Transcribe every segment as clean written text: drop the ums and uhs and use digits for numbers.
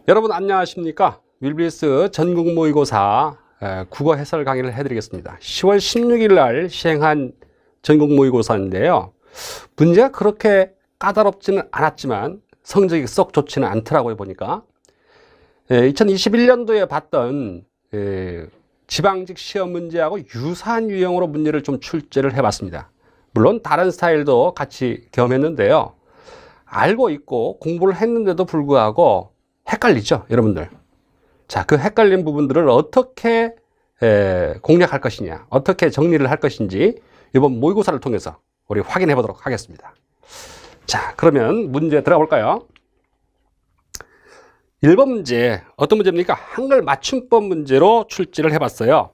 여러분 안녕하십니까? 윌리스 전국 모의고사 국어 해설 강의를 해드리겠습니다. 10월 16일 날 시행한 전국 모의고사인데요. 문제가 그렇게 까다롭지는 않았지만 성적이 썩 좋지는 않더라고요. 보니까 2021년도에 봤던 지방직 시험 문제하고 유사한 유형으로 문제를 좀 출제를 해봤습니다. 물론 다른 스타일도 같이 겸했는데요. 알고 있고 공부를 했는데도 불구하고 헷갈리죠, 여러분들. 자, 그 헷갈린 부분들을 어떻게 공략할 것이냐, 어떻게 정리를 할 것인지 이번 모의고사를 통해서 우리 확인해 보도록 하겠습니다. 자, 그러면 문제 들어가 볼까요? 1번 문제, 어떤 문제입니까? 한글 맞춤법 문제로 출제를 해봤어요.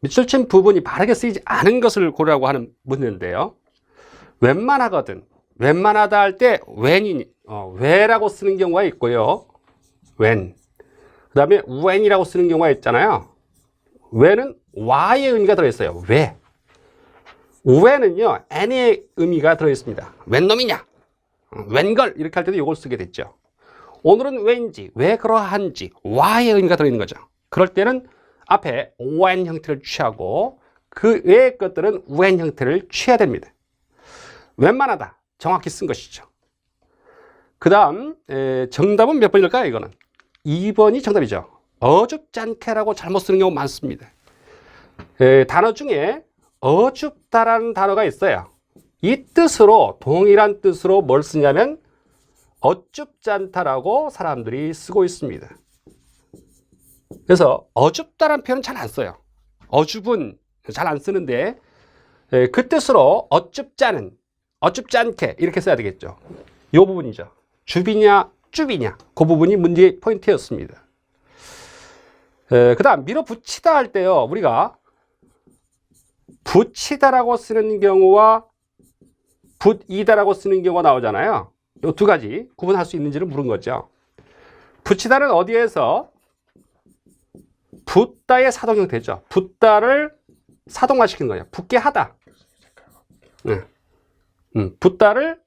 밑줄 부분이 바르게 쓰이지 않은 것을 고르라고 하는 문제인데요. 웬만하거든, 웬만하다 할 때 왜라고 쓰는 경우가 있고요. when. 그 다음에 when이라고 쓰는 경우가 있잖아요. when은 why의 의미가 들어있어요. 왜. when은요, any의 의미가 들어있습니다. 웬 놈이냐? 웬걸? 이렇게 할 때도 이걸 쓰게 됐죠. 오늘은 왠지, 왜 그러한지, why의 의미가 들어있는 거죠. 그럴 때는 앞에 when 형태를 취하고 그 외의 것들은 when 형태를 취해야 됩니다. 웬만하다. 정확히 쓴 것이죠. 그 다음 정답은 몇 번일까요? 이거는 2번이 정답이죠. 어줍잖게라고 잘못 쓰는 경우 많습니다. 단어 중에 어줍다라는 단어가 있어요. 이 뜻으로, 동일한 뜻으로 뭘 쓰냐면 어줍잖다라고 사람들이 쓰고 있습니다. 그래서 어줍다라는 표현은 잘 안 써요. 어줍은 잘 안 쓰는데 그 뜻으로 어줍잖은, 어줍잖게 이렇게 써야 되겠죠. 이 부분이죠. 줍이냐 쭈비냐, 그 부분이 문제의 포인트였습니다. 그 다음 밀어붙이다 할 때요, 우리가 붙이다라고 쓰는 경우와 붙이다라고 쓰는 경우가 나오잖아요. 이 두 가지 구분할 수 있는지를 물은 거죠. 붙이다는 어디에서 붙다의 사동 형태죠. 붙다를 사동화시키는 거예요. 붙게 하다. 붙다를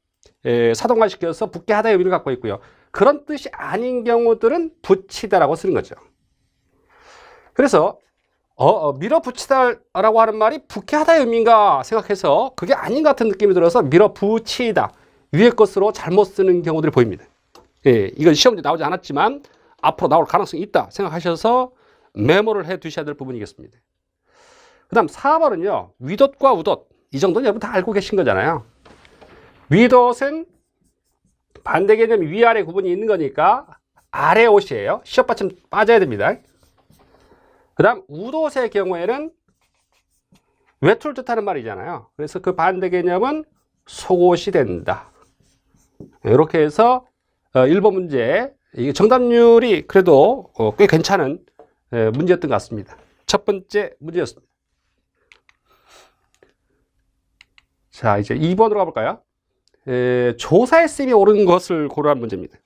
사동화시켜서 붙게 하다의 의미를 갖고 있고요. 그런 뜻이 아닌 경우들은 붙이다라고 쓰는 거죠. 그래서 밀어붙이다라고 하는 말이 붙게 하다의 의미인가 생각해서 그게 아닌 것 같은 느낌이 들어서 밀어붙이다, 위의 것으로 잘못 쓰는 경우들이 보입니다. 이건 시험 문제 나오지 않았지만 앞으로 나올 가능성이 있다 생각하셔서 메모를 해 두셔야 될 부분이겠습니다. 그 다음 4번은요. 위덧과 우덧. 이 정도는 여러분 다 알고 계신 거잖아요. 위덧은 반대 개념 위아래 구분이 있는 거니까 아래 옷이에요. 시옷 받침 빠져야 됩니다. 그 다음 우덧의 경우에는 외투를 뜻하는 말이잖아요. 그래서 그 반대 개념은 속옷이 된다. 이렇게 해서 1번 문제, 이게 정답률이 그래도 꽤 괜찮은 문제였던 것 같습니다. 첫 번째 문제였습니다. 자, 이제 2번으로 가볼까요? 조사의 셈이 옳은 것을 고르라는 문제입니다.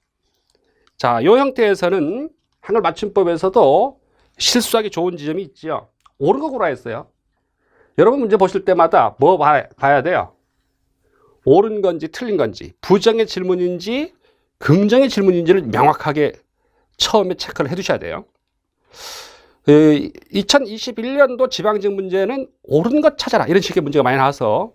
자, 이 형태에서는 한글 맞춤법에서도 실수하기 좋은 지점이 있죠. 옳은 거 고르라 했어요. 여러분 문제 보실 때마다 뭐 봐야 돼요? 옳은 건지 틀린 건지, 부정의 질문인지 긍정의 질문인지를 명확하게 처음에 체크를 해 두셔야 돼요. 2021년도 지방직 문제는 옳은 것 찾아라 이런 식의 문제가 많이 나와서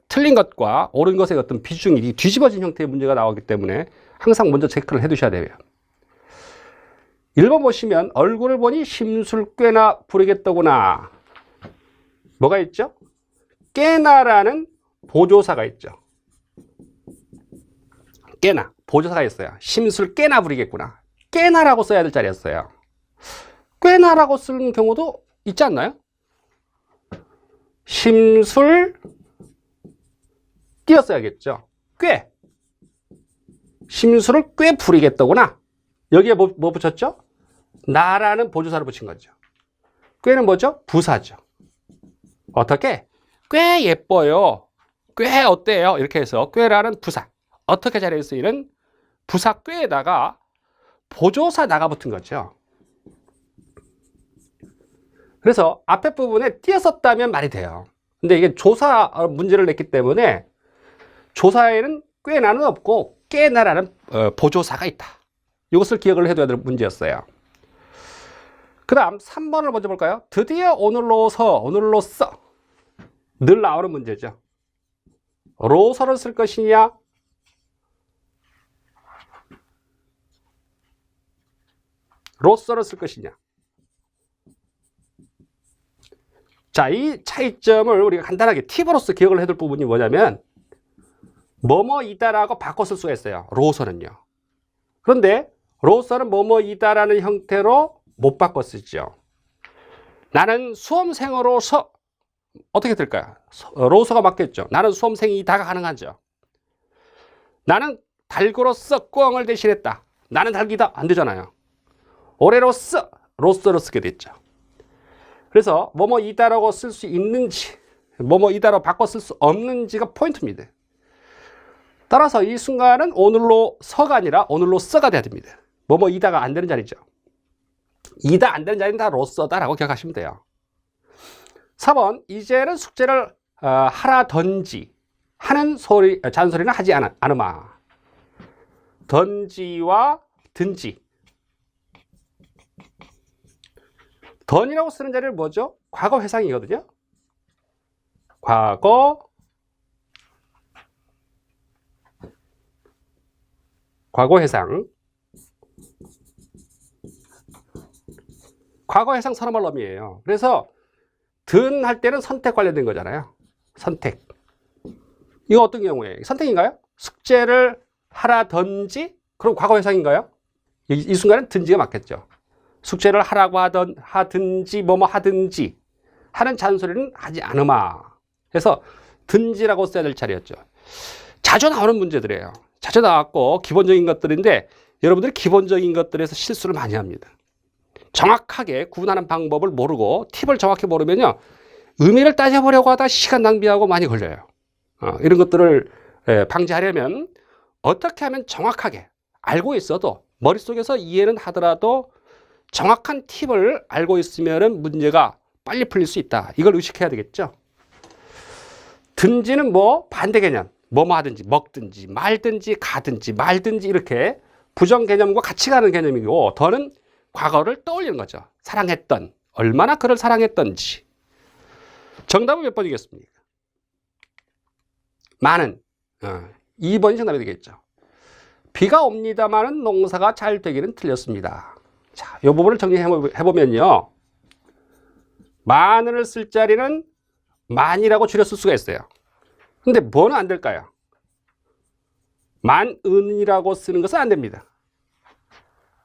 틀린 것과 옳은 것의 어떤 비중이 뒤집어진 형태의 문제가 나오기 때문에 항상 먼저 체크를 해 두셔야 돼요. 1번 보시면 얼굴을 보니 심술 꽤나 부르겠더구나. 뭐가 있죠? 꽤나라는 보조사가 있죠. 꽤나 보조사가 있어요. 심술 꽤나 부리겠구나. 꽤나라고 써야 될 자리였어요. 꽤나라고 쓰는 경우도 있지 않나요? 심술 띄었어야겠죠. 꽤. 심술을 꽤 부리겠더구나. 여기에 뭐 붙였죠? 나라는 보조사를 붙인 거죠. 꽤는 뭐죠? 부사죠. 어떻게? 꽤 예뻐요. 꽤 어때요? 이렇게 해서 꽤라는 부사. 어떻게 자리에 쓰이는 부사 꾀에다가 보조사 나가 붙은 거죠. 그래서 앞에 부분에 띄었었다면 말이 돼요. 근데 이게 조사 문제를 냈기 때문에 조사에는 꽤나는 없고 꽤나라는 보조사가 있다. 이것을 기억을 해둬야 될 문제였어요. 그 다음 3번을 먼저 볼까요? 드디어 오늘로써 늘 나오는 문제죠. 로서를 쓸 것이냐, 로서를 쓸 것이냐. 자, 이 차이점을 우리가 간단하게 팁으로서 기억을 해둘 부분이 뭐냐면 뭐뭐이다라고 바꿔 쓸 수가 있어요. 로서는요. 그런데 로서는 뭐뭐이다라는 형태로 못 바꿔 쓰죠. 나는 수험생으로서 어떻게 될까요? 로서가 맞겠죠. 나는 수험생이다가 가능하죠. 나는 달고로서 꿩을 대신했다. 나는 달기다. 안 되잖아요. 올해로서 로서로 쓰게 됐죠. 그래서 뭐뭐이다라고 쓸 수 있는지 뭐뭐이다라고 바꿔 쓸 수 없는지가 포인트입니다. 따라서 이 순간은 오늘로서가 아니라 오늘로써가 돼야 됩니다. 뭐뭐이다가 안 되는 자리죠. 이다 안 되는 자리는 다 로서다라고 기억하시면 돼요. 4번 이제는 숙제를 하라던지 하는 소리 잔소리는 하지 않으마. 던지와 든지. 던이라고 쓰는 자리는 뭐죠? 과거 회상이거든요. 과거 회상. 과거 회상 선언말럼이에요. 그래서 든 할 때는 선택 관련된 거잖아요. 선택. 이거 어떤 경우에 선택인가요? 숙제를 하라던지 그럼 과거 회상인가요? 이 순간은 든지가 맞겠죠. 숙제를 하라고 하든지 뭐뭐 하든지 하는 잔소리는 하지 않으마. 그래서 든지라고 써야 될 자리였죠. 자주 나오는 문제들이에요. 자주 나왔고 기본적인 것들인데 여러분들이 기본적인 것들에서 실수를 많이 합니다. 정확하게 구분하는 방법을 모르고 팁을 정확히 모르면요. 의미를 따져보려고 하다 시간 낭비하고 많이 걸려요. 이런 것들을 방지하려면 어떻게 하면 정확하게 알고 있어도 머릿속에서 이해는 하더라도 정확한 팁을 알고 있으면 문제가 빨리 풀릴 수 있다. 이걸 의식해야 되겠죠. 든지는 뭐 반대 개념. 뭐뭐 하든지 먹든지 말든지 가든지 말든지 이렇게 부정 개념과 같이 가는 개념이고 더는 과거를 떠올리는 거죠. 사랑했던, 얼마나 그를 사랑했던지. 정답은 몇 번이겠습니까? 많은. 2번이 정답이 되겠죠. 비가 옵니다마는 농사가 잘 되기는 틀렸습니다. 자, 이 부분을 정리해보면요. 많은을 쓸 자리는 만이라고 줄여 쓸 수가 있어요. 근데 뭐는 안 될까요? 만은이라고 쓰는 것은 안 됩니다.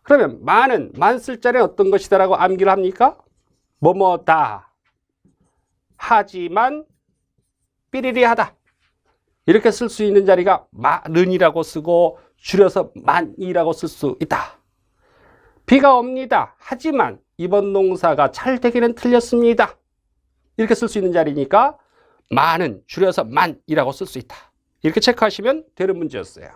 그러면 만 쓸 자리는 어떤 것이다라고 암기를 합니까? 뭐뭐다. 하지만 삐리리하다. 이렇게 쓸 수 있는 자리가 만은이라고 쓰고 줄여서 만이라고 쓸 수 있다. 비가 옵니다. 하지만 이번 농사가 잘 되기는 틀렸습니다. 이렇게 쓸 수 있는 자리니까 만은 줄여서 만이라고 쓸 수 있다. 이렇게 체크하시면 되는 문제였어요.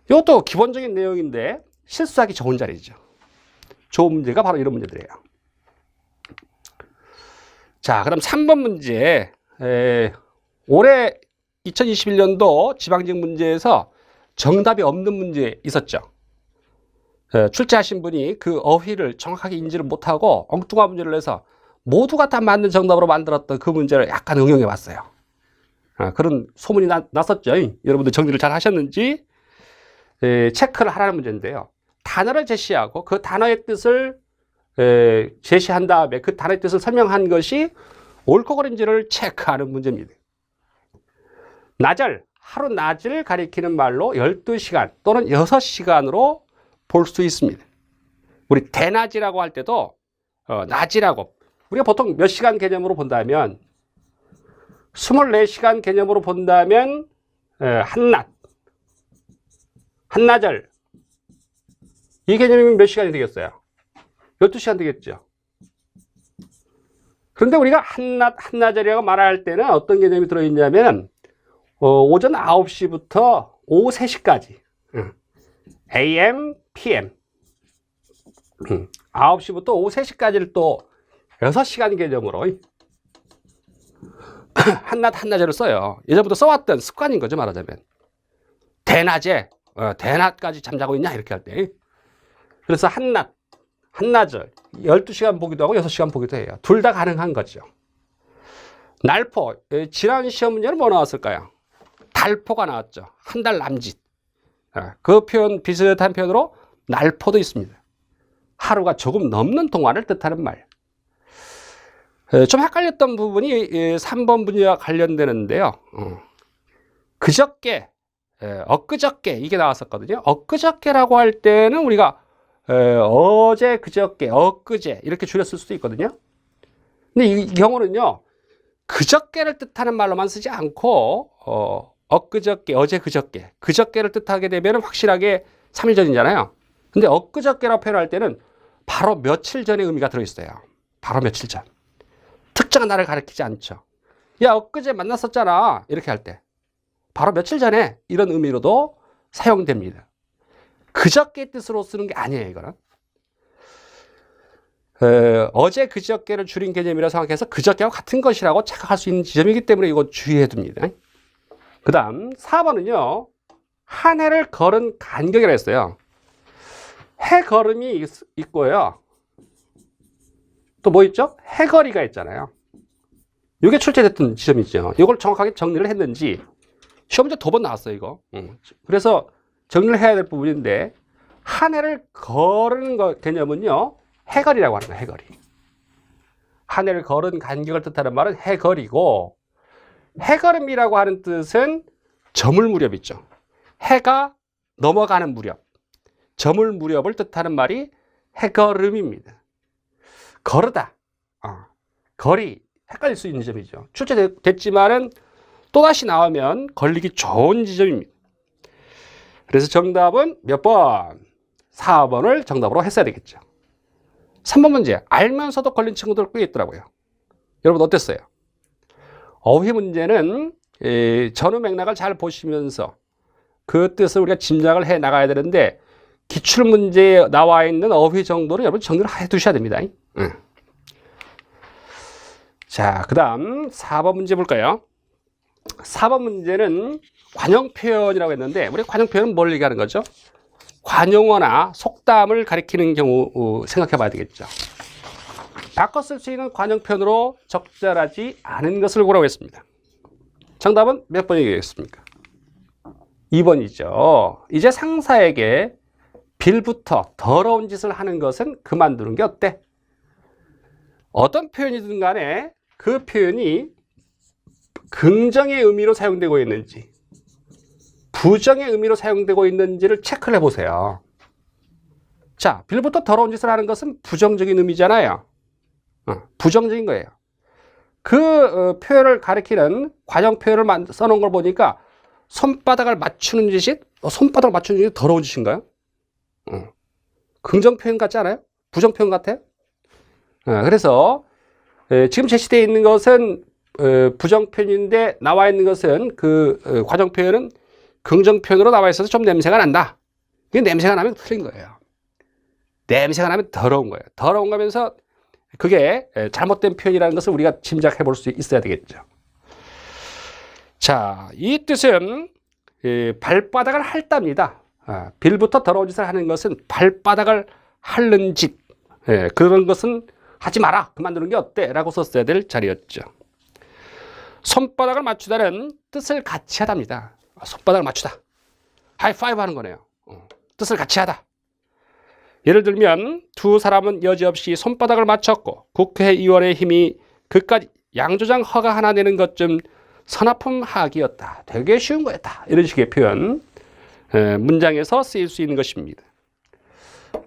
이것도 기본적인 내용인데 실수하기 좋은 자리죠. 좋은 문제가 바로 이런 문제들이에요. 자, 그럼 3번 문제. 올해 2021년도 지방직 문제에서 정답이 없는 문제 있었죠. 출제하신 분이 그 어휘를 정확하게 인지를 못하고 엉뚱한 문제를 내서 모두가 다 맞는 정답으로 만들었던 그 문제를 약간 응용해 봤어요. 그런 소문이 났었죠. 여러분들 정리를 잘 하셨는지 체크를 하라는 문제인데요. 단어를 제시하고 그 단어의 뜻을 제시한 다음에 그 단어의 뜻을 설명한 것이 옳고 그른지를 체크하는 문제입니다. 나절, 하루 낮을 가리키는 말로 12시간 또는 6시간으로 볼 수 있습니다. 우리 대낮이라고 할 때도 낮이라고 우리가 보통 몇 시간 개념으로 본다면 24시간 개념으로 본다면 한낮, 한나절 이 개념이면 몇 시간이 되겠어요? 12시간 되겠죠. 그런데 우리가 한낮, 한나절이라고 말할 때는 어떤 개념이 들어있냐면 오전 9시부터 오후 3시까지 AM, PM 9시부터 오후 3시까지를 또 6시간 개념으로 한낮, 한나절을 써요. 예전부터 써왔던 습관인 거죠, 말하자면. 대낮에 대낮까지 잠자고 있냐 이렇게 할 때. 그래서 한낮을 12시간 보기도 하고 6시간 보기도 해요. 둘 다 가능한 거죠. 날포, 지난 시험 문제는 뭐 나왔을까요? 달포가 나왔죠. 한 달 남짓. 그 표현, 비슷한 표현으로 날포도 있습니다. 하루가 조금 넘는 동안을 뜻하는 말. 좀 헷갈렸던 부분이 3번 문제와 관련되는데요. 그저께, 엊그저께 이게 나왔었거든요. 엊그저께라고 할 때는 우리가 어제, 그저께, 엊그제 이렇게 줄였을 수도 있거든요. 근데 이 경우는요. 그저께를 뜻하는 말로만 쓰지 않고 엊그저께, 어제, 그저께, 그저께를 뜻하게 되면 확실하게 3일 전이잖아요. 근데 엊그저께라고 표현할 때는 바로 며칠 전의 의미가 들어있어요. 바로 며칠 전. 특정한 날을 가리키지 않죠. 야, 엊그제 만났었잖아. 이렇게 할 때. 바로 며칠 전에 이런 의미로도 사용됩니다. 그저께 뜻으로 쓰는 게 아니에요, 이거는. 어제 그저께를 줄인 개념이라고 생각해서 그저께와 같은 것이라고 착각할 수 있는 지점이기 때문에 이거 주의해 둡니다. 그 다음 4번은요. 한 해를 걸은 간격이라고 했어요. 해 걸음이 있고요. 또 뭐 있죠? 해거리가 있잖아요. 이게 출제됐던 지점이죠. 이걸 정확하게 정리를 했는지 시험 문제 2번 나왔어요, 이거. 그래서 정리를 해야 될 부분인데 한 해를 걸은 거 개념은요. 해거리라고 하는 거예요. 해거리. 한 해를 걸은 간격을 뜻하는 말은 해거리고 해걸음이라고 하는 뜻은 저물 무렵 있죠. 해가 넘어가는 무렵. 저물 무렵을 뜻하는 말이 해걸음입니다. 거르다. 거리. 헷갈릴 수 있는 점이죠. 출제됐지만은 또다시 나오면 걸리기 좋은 지점입니다. 그래서 정답은 몇 번? 4번을 정답으로 했어야 되겠죠. 3번 문제. 알면서도 걸린 친구들 꽤 있더라고요. 여러분 어땠어요? 어휘 문제는 전후 맥락을 잘 보시면서 그 뜻을 우리가 짐작을 해 나가야 되는데 기출문제에 나와 있는 어휘 정도는 여러분 정리를 해 두셔야 됩니다. 자, 그 다음 4번 문제 볼까요? 4번 문제는 관용 표현이라고 했는데 우리 관용 표현은 뭘 얘기하는 거죠? 관용어나 속담을 가리키는 경우 생각해 봐야 되겠죠. 바꿔 쓸 수 있는 관용 표현으로 적절하지 않은 것을 고르라고 했습니다. 정답은 몇 번이겠습니까? 2번이죠. 이제 상사에게 빌부터 더러운 짓을 하는 것은 그만두는 게 어때? 어떤 표현이든 간에 그 표현이 긍정의 의미로 사용되고 있는지 부정의 의미로 사용되고 있는지를 체크를 해보세요. 자, 빌부터 더러운 짓을 하는 것은 부정적인 의미잖아요. 부정적인 거예요. 그 표현을 가리키는 관용 표현을 써놓은 걸 보니까 손바닥을 맞추는 짓이 손바닥을 맞추는 짓이 더러운 짓인가요? 긍정 표현 같지 않아요? 부정 표현 같아요? 그래서 지금 제시되어 있는 것은 부정 표현인데 나와 있는 것은 그 과정 표현은 긍정 표현으로 나와 있어서 좀 냄새가 난다. 이게 냄새가 나면 틀린 거예요. 냄새가 나면 더러운 거예요. 더러운 거면서 그게 잘못된 표현이라는 것을 우리가 짐작해 볼 수 있어야 되겠죠. 자, 이 뜻은 발바닥을 핥답니다. 빌부터 더러운 짓을 하는 것은 발바닥을 핥는 짓. 그런 것은 하지 마라. 그만두는 게 어때? 라고 썼어야 될 자리였죠. 손바닥을 맞추다는 뜻을 같이 하답니다. 손바닥을 맞추다. 하이파이브 하는 거네요. 뜻을 같이 하다. 예를 들면 두 사람은 여지없이 손바닥을 맞췄고 국회의원의 힘이 그까지 양조장 허가 하나 내는 것쯤 서나품 하기였다. 되게 쉬운 거였다. 이런 식의 표현 문장에서 쓰일 수 있는 것입니다.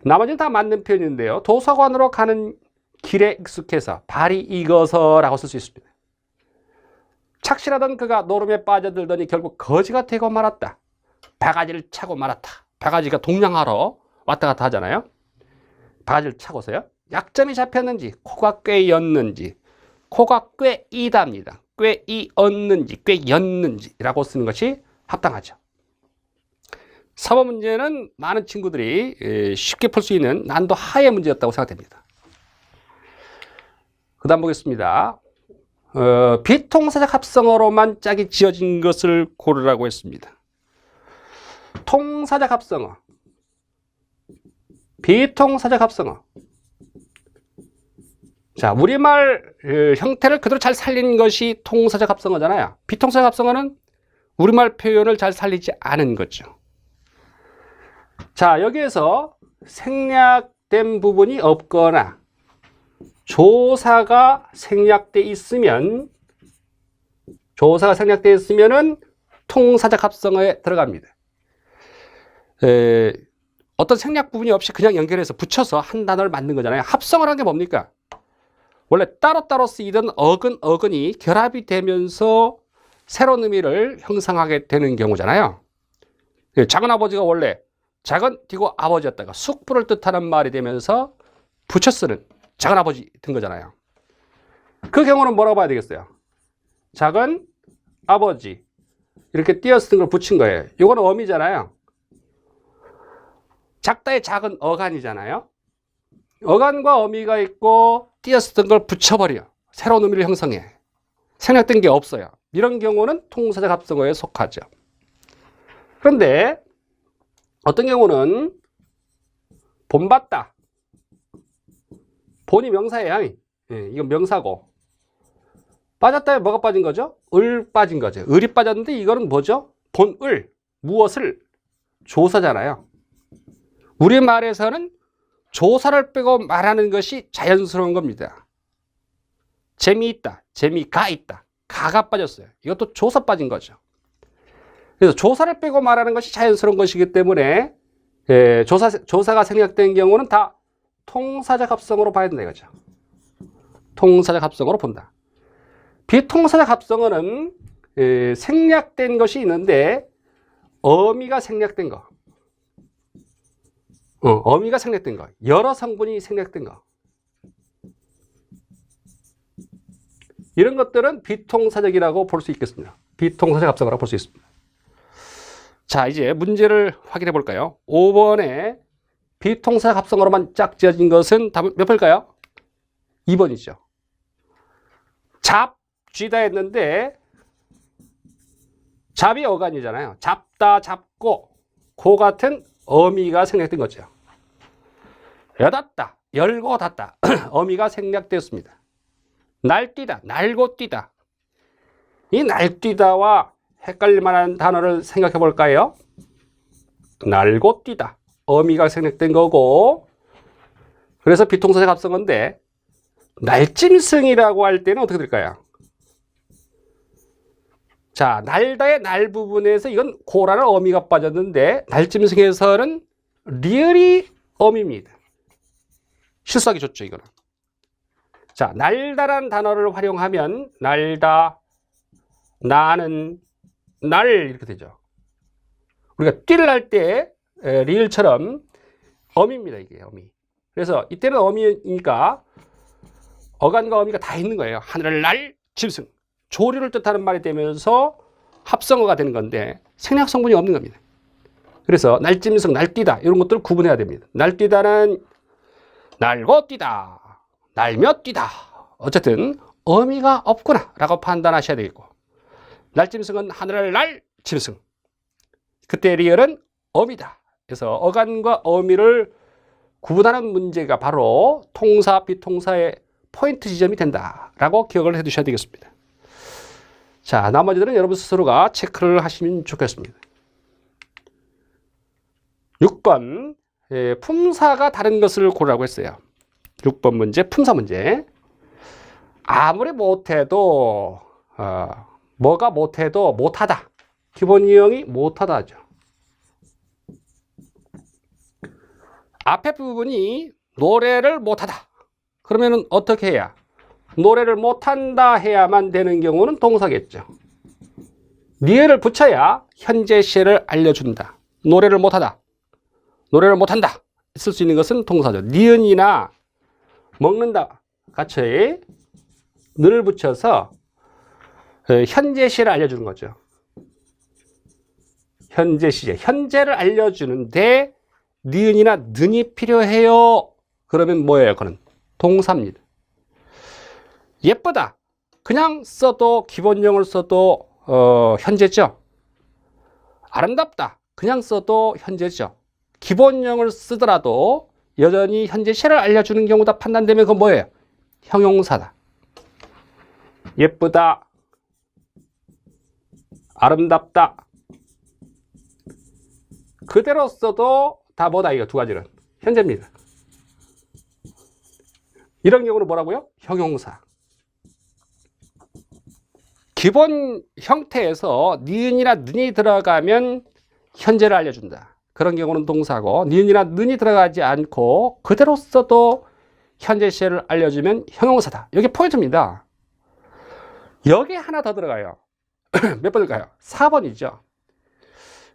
나머지는 다 맞는 표현인데요. 도서관으로 가는 길에 익숙해서 발이 익어서 라고 쓸 수 있습니다. 착실하던 그가 노름에 빠져들더니 결국 거지가 되고 말았다. 바가지를 차고 말았다. 바가지가 동냥하러 왔다 갔다 하잖아요. 바가지를 차고서요. 약점이 잡혔는지 코가 꿰였는지 코가 꿰이답니다. 꿰이었는지 꿰였는지 라고 쓰는 것이 합당하죠. 4번 문제는 많은 친구들이 쉽게 풀 수 있는 난도 하의 문제였다고 생각됩니다. 그 다음 보겠습니다. 비통사적 합성어로만 짝이 지어진 것을 고르라고 했습니다. 통사적 합성어, 비통사적 합성어. 자, 우리말 형태를 그대로 잘 살린 것이 통사적 합성어잖아요. 비통사적 합성어는 우리말 표현을 잘 살리지 않은 거죠. 자, 여기에서 생략된 부분이 없거나 조사가 생략돼 있으면은 통사적 합성어에 들어갑니다. 어떤 생략 부분이 없이 그냥 연결해서 붙여서 한 단어를 만든 거잖아요. 합성어라는 게 뭡니까? 원래 따로따로 쓰이던 어근이 결합이 되면서 새로운 의미를 형성하게 되는 경우잖아요. 작은아버지가 원래 작은 띄고 아버지였다가 숙부를 뜻하는 말이 되면서 붙여 쓰는 작은아버지 된 거잖아요. 그 경우는 뭐라고 봐야 되겠어요? 작은 아버지 이렇게 띄어 쓰는 걸 붙인 거예요. 이거는 어미잖아요. 작다의 작은 어간이잖아요. 어간과 어미가 있고 띄어 쓰던 걸 붙여버려. 새로운 의미를 형성해. 생략된 게 없어요. 이런 경우는 통사적 합성어에 속하죠. 그런데 어떤 경우는 본받다. 본이 명사예요. 이건 명사고. 빠졌다에 뭐가 빠진 거죠? 을 빠진 거죠. 을이 빠졌는데 이거는 뭐죠? 본을, 무엇을, 조사잖아요. 우리말에서는 조사를 빼고 말하는 것이 자연스러운 겁니다. 재미있다, 재미가 있다. 가가 빠졌어요. 이것도 조사 빠진 거죠. 그래서 조사를 빼고 말하는 것이 자연스러운 것이기 때문에 조사가 생략된 경우는 다 통사적 합성어로 봐야 된다 이거죠. 통사적 합성어로 본다. 비통사적 합성어는 생략된 것이 있는데 어미가 생략된 거. 어미가 생략된 거. 여러 성분이 생략된 거. 이런 것들은 비통사적이라고 볼 수 있겠습니다. 비통사적 합성어라고 볼 수 있습니다. 자, 이제 문제를 확인해 볼까요? 5번에 비통사적 합성어로만 짝 지어진 것은 답은 몇 번일까요? 2번이죠. 쥐다 했는데 잡이 어간이잖아요. 잡다, 잡고 고 같은 어미가 생략된 거죠. 여닫다, 열고 닫다 어미가 생략되었습니다. 날뛰다, 날고 뛰다. 이 날뛰다와 헷갈릴 만한 단어를 생각해 볼까요? 날고 뛰다 어미가 생략된 거고, 그래서 비통사적 합성어인데 날짐승이라고 할 때는 어떻게 될까요? 자, 날다의 날 부분에서 이건 고라는 어미가 빠졌는데 날짐승에서는 리을이 어미입니다. 실수하기 좋죠, 이거는. 자, 날다란 단어를 활용하면 날다, 나는, 날 이렇게 되죠. 우리가 띠를 할 때 리을처럼 어미입니다, 이게 어미. 그래서 이때는 어미니까 어간과 어미가 다 있는 거예요. 하늘을 날, 짐승. 조류를 뜻하는 말이 되면서 합성어가 되는 건데 생략 성분이 없는 겁니다. 그래서 날짐승, 날뛰다 이런 것들을 구분해야 됩니다. 날뛰다는 날고 뛰다, 날며 뛰다. 어쨌든 어미가 없구나 라고 판단하셔야 되겠고, 날짐승은 하늘을 날 짐승. 그때 리얼은 어미다. 그래서 어간과 어미를 구분하는 문제가 바로 통사, 비통사의 포인트 지점이 된다라고 기억을 해 두셔야 되겠습니다. 자, 나머지들은 여러분 스스로가 체크를 하시면 좋겠습니다. 6번, 품사가 다른 것을 고르라고 했어요. 6번 문제, 품사 문제. 아무리 못해도, 뭐가 못해도 못하다. 기본 유형이 못하다죠. 앞에 부분이 노래를 못하다. 그러면 어떻게 해야? 노래를 못한다 해야만 되는 경우는 동사겠죠. 니을을 붙여야 현재 시를 알려준다. 노래를 못하다, 노래를 못한다 쓸 수 있는 것은 동사죠. 니은이나 먹는다 같이 는을 붙여서 현재 시를 알려주는 거죠. 현재 시제, 현재를 알려주는데 니은이나 는이 필요해요. 그러면 뭐예요? 그건 동사입니다. 예쁘다, 그냥 써도 기본형을 써도 현재죠. 아름답다, 그냥 써도 현재죠. 기본형을 쓰더라도 여전히 현재 시를 알려주는 경우다 판단되면 그건 뭐예요? 형용사다. 예쁘다, 아름답다. 그대로 써도 다 뭐다, 이거 두 가지는 현재입니다. 이런 경우는 뭐라고요? 형용사. 기본 형태에서 니은이나 는이 들어가면 현재를 알려준다. 그런 경우는 동사고, 니은이나 는이 들어가지 않고 그대로 써도 현재 시를 알려주면 형용사다. 이게 포인트입니다. 여기 하나 더 들어가요. 몇 번일까요? 4번이죠.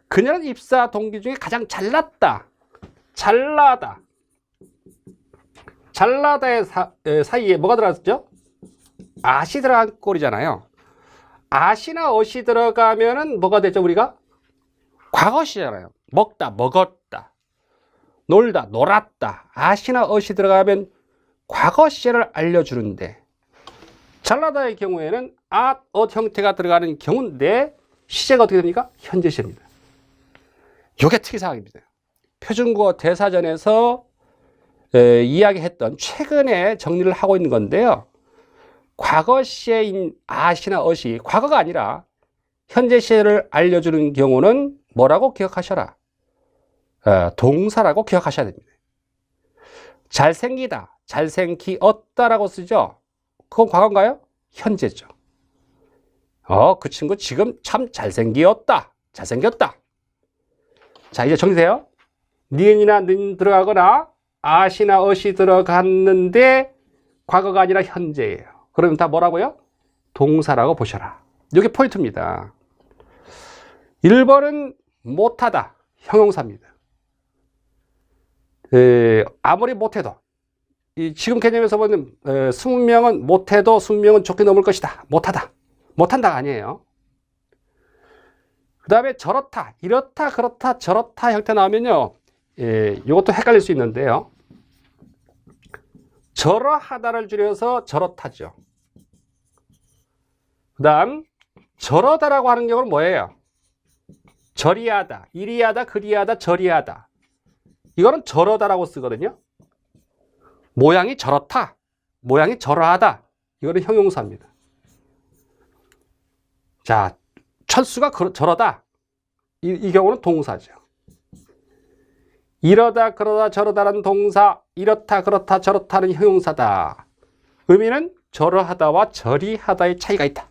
그녀는 입사 동기 중에 가장 잘났다. 잘나다. 잘나다의 사이에 뭐가 들어갔죠? 아시 들어간 꼴이잖아요. 아시나 어시 들어가면은 뭐가 되죠, 우리가? 과거시잖아요. 먹다, 먹었다. 놀다, 놀았다. 아시나 어시 들어가면 과거시를 알려주는데, 잘나다의 경우에는 앗, 엇 형태가 들어가는 경우인데 시제가 어떻게 됩니까? 현재시입니다. 이게 특이사항입니다. 표준국어 대사전에서 이야기했던 최근에 정리를 하고 있는 건데요. 과거시인 아시나 어시, 과거가 아니라 현재시를 알려주는 경우는 뭐라고 기억하셔라? 동사라고 기억하셔야 됩니다. 잘생기다, 잘생기었다라고 쓰죠. 그건 과거인가요? 현재죠. 그 친구 지금 참 잘생기었다, 잘생겼다. 자, 이제 정리돼요. 니은이나 는 들어가거나 아시나 어시 들어갔는데 과거가 아니라 현재예요. 그러면 다 뭐라고요? 동사라고 보셔라. 이게 포인트입니다. 1번은 못하다, 형용사입니다. 아무리 못해도, 지금 개념에서 보면 20명은 못해도 20명은 좋게 넘을 것이다. 못하다. 못한다가 아니에요. 그 다음에 저렇다, 이렇다, 그렇다, 저렇다 형태 나오면요, 이것도 헷갈릴 수 있는데요. 저러하다를 줄여서 저렇다죠. 그 다음 저러다라고 하는 경우는 뭐예요? 저리하다, 이리하다, 그리하다, 저리하다. 이거는 저러다라고 쓰거든요. 모양이 저렇다, 모양이 저러하다. 이거는 형용사입니다. 자, 철수가 저러다. 이 경우는 동사죠. 이러다, 그러다, 저러다라는 동사, 이렇다, 그렇다, 저렇다는 형용사다. 의미는 저러하다와 저리하다의 차이가 있다.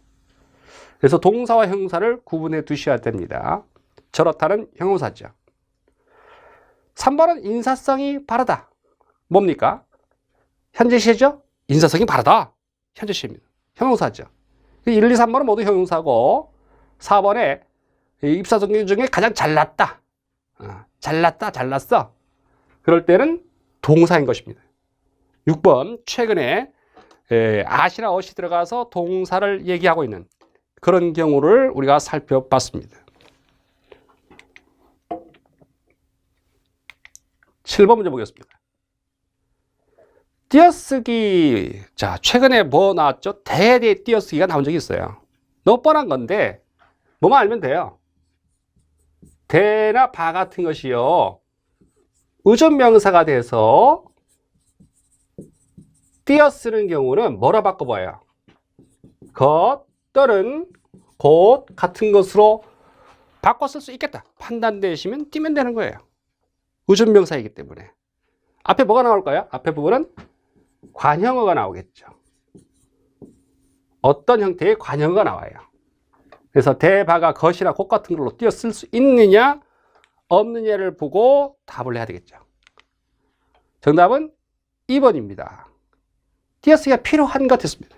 그래서 동사와 형용사를 구분해 두셔야 됩니다. 저렇다는 형용사죠. 3번은 인사성이 바르다. 뭡니까? 현재시죠? 인사성이 바르다. 현재시입니다. 형용사죠. 1, 2, 3번은 모두 형용사고, 4번에 입사 동기 중에 가장 잘났다. 잘났다, 잘났어. 그럴 때는 동사인 것입니다. 6번, 최근에 아시나 어시 들어가서 동사를 얘기하고 있는 그런 경우를 우리가 살펴봤습니다. 7번 문제 보겠습니다. 띄어쓰기. 자, 최근에 뭐 나왔죠? 대대 띄어쓰기가 나온 적이 있어요. 너무 뻔한 건데 뭐만 알면 돼요. 대나 바 같은 것이요, 의존명사가 돼서 띄어쓰는 경우는 뭐라 바꿔봐요? 것 또는 곧 같은 것으로 바꿔 쓸 수 있겠다 판단되시면 띄면 되는 거예요. 의존명사이기 때문에. 앞에 뭐가 나올까요? 앞에 부분은 관형어가 나오겠죠. 어떤 형태의 관형어가 나와요. 그래서 대바가 것이나 곧 같은 걸로 띄어 쓸 수 있느냐 없느냐를 보고 답을 해야 되겠죠. 정답은 2번입니다. 띄어쓰기가 필요한 것 같습니다.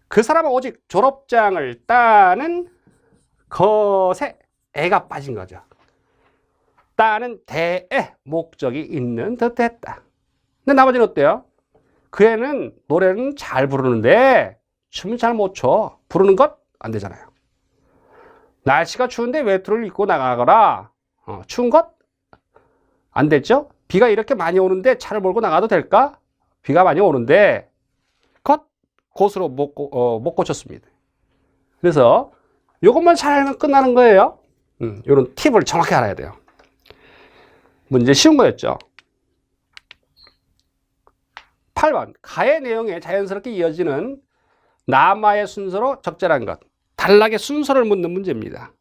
그 사람은 오직 졸업장을 따는 것에 애가 빠진 거죠. 따는 대에 목적이 있는 듯 했다. 근데 나머지는 어때요? 그 애는 노래는 잘 부르는데 춤은 잘 못 춰. 부르는 것 안 되잖아요. 날씨가 추운데 외투를 입고 나가거라. 추운 것 안 됐죠? 비가 이렇게 많이 오는데 차를 몰고 나가도 될까? 비가 많이 오는데 곧으로 못 고쳤습니다. 그래서 이것만 잘 알면 끝나는 거예요. 이런 팁을 정확히 알아야 돼요. 문제 쉬운 거였죠. 8번. 가의 내용에 자연스럽게 이어지는 남아의 순서로 적절한 것. 단락의 순서를 묻는 문제입니다.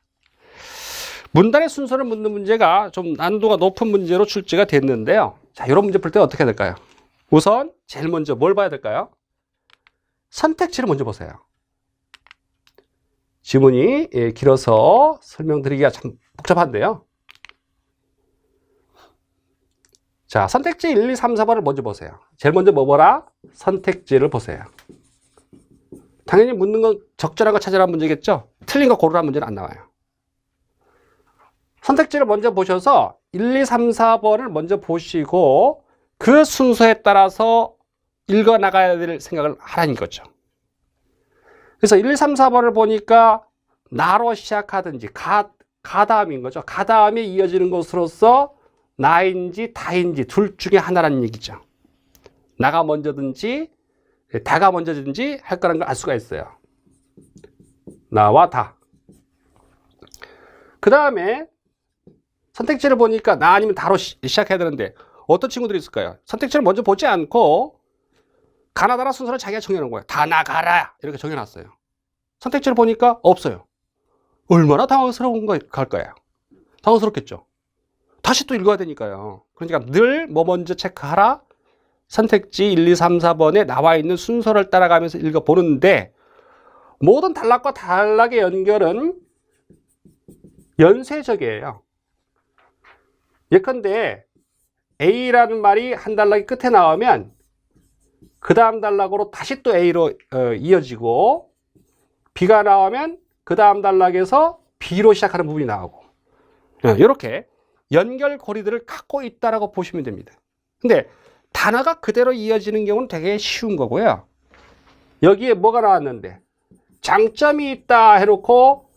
문단의 순서를 묻는 문제가 좀 난도가 높은 문제로 출제가 됐는데요. 자, 이런 문제 풀 때 어떻게 해야 될까요? 우선 제일 먼저 뭘 봐야 될까요? 선택지를 먼저 보세요. 지문이 길어서 설명드리기가 참 복잡한데요. 자, 선택지 1, 2, 3, 4번을 먼저 보세요. 제일 먼저 뭐 보라? 선택지를 보세요. 당연히 묻는 건 적절한 거 찾으라는 문제겠죠? 틀린 거 고르라는 문제는 안 나와요. 선택지를 먼저 보셔서 1, 2, 3, 4번을 먼저 보시고 그 순서에 따라서 읽어 나가야 될 생각을 하라는 거죠. 그래서 1, 2, 3, 4번을 보니까 나로 시작하든지 가 다음인 거죠. 가 다음에 이어지는 것으로서 나인지 다인지 둘 중에 하나라는 얘기죠. 나가 먼저든지 다가 먼저든지 할 거라는 걸 알 수가 있어요. 나와 다. 그 다음에 선택지를 보니까 나 아니면 다로 시작해야 되는데 어떤 친구들이 있을까요? 선택지를 먼저 보지 않고 가나다라 순서를 자기가 정해놓은 거예요. 다 나가라 이렇게 정해놨어요. 선택지를 보니까 없어요. 얼마나 당황스러운 걸까요? 당황스럽겠죠. 다시 또 읽어야 되니까요. 그러니까 늘 뭐 먼저 체크하라. 선택지 1, 2, 3, 4번에 나와 있는 순서를 따라가면서 읽어보는데 모든 단락과 단락의 연결은 연쇄적이에요. 예컨대 A라는 말이 한 단락이 끝에 나오면 그 다음 단락으로 다시 또 A로 이어지고 B가 나오면 그 다음 단락에서 B로 시작하는 부분이 나오고 이렇게 연결고리들을 갖고 있다라고 보시면 됩니다. 근데 단어가 그대로 이어지는 경우는 되게 쉬운 거고요. 여기에 뭐가 나왔는데 장점이 있다 해놓고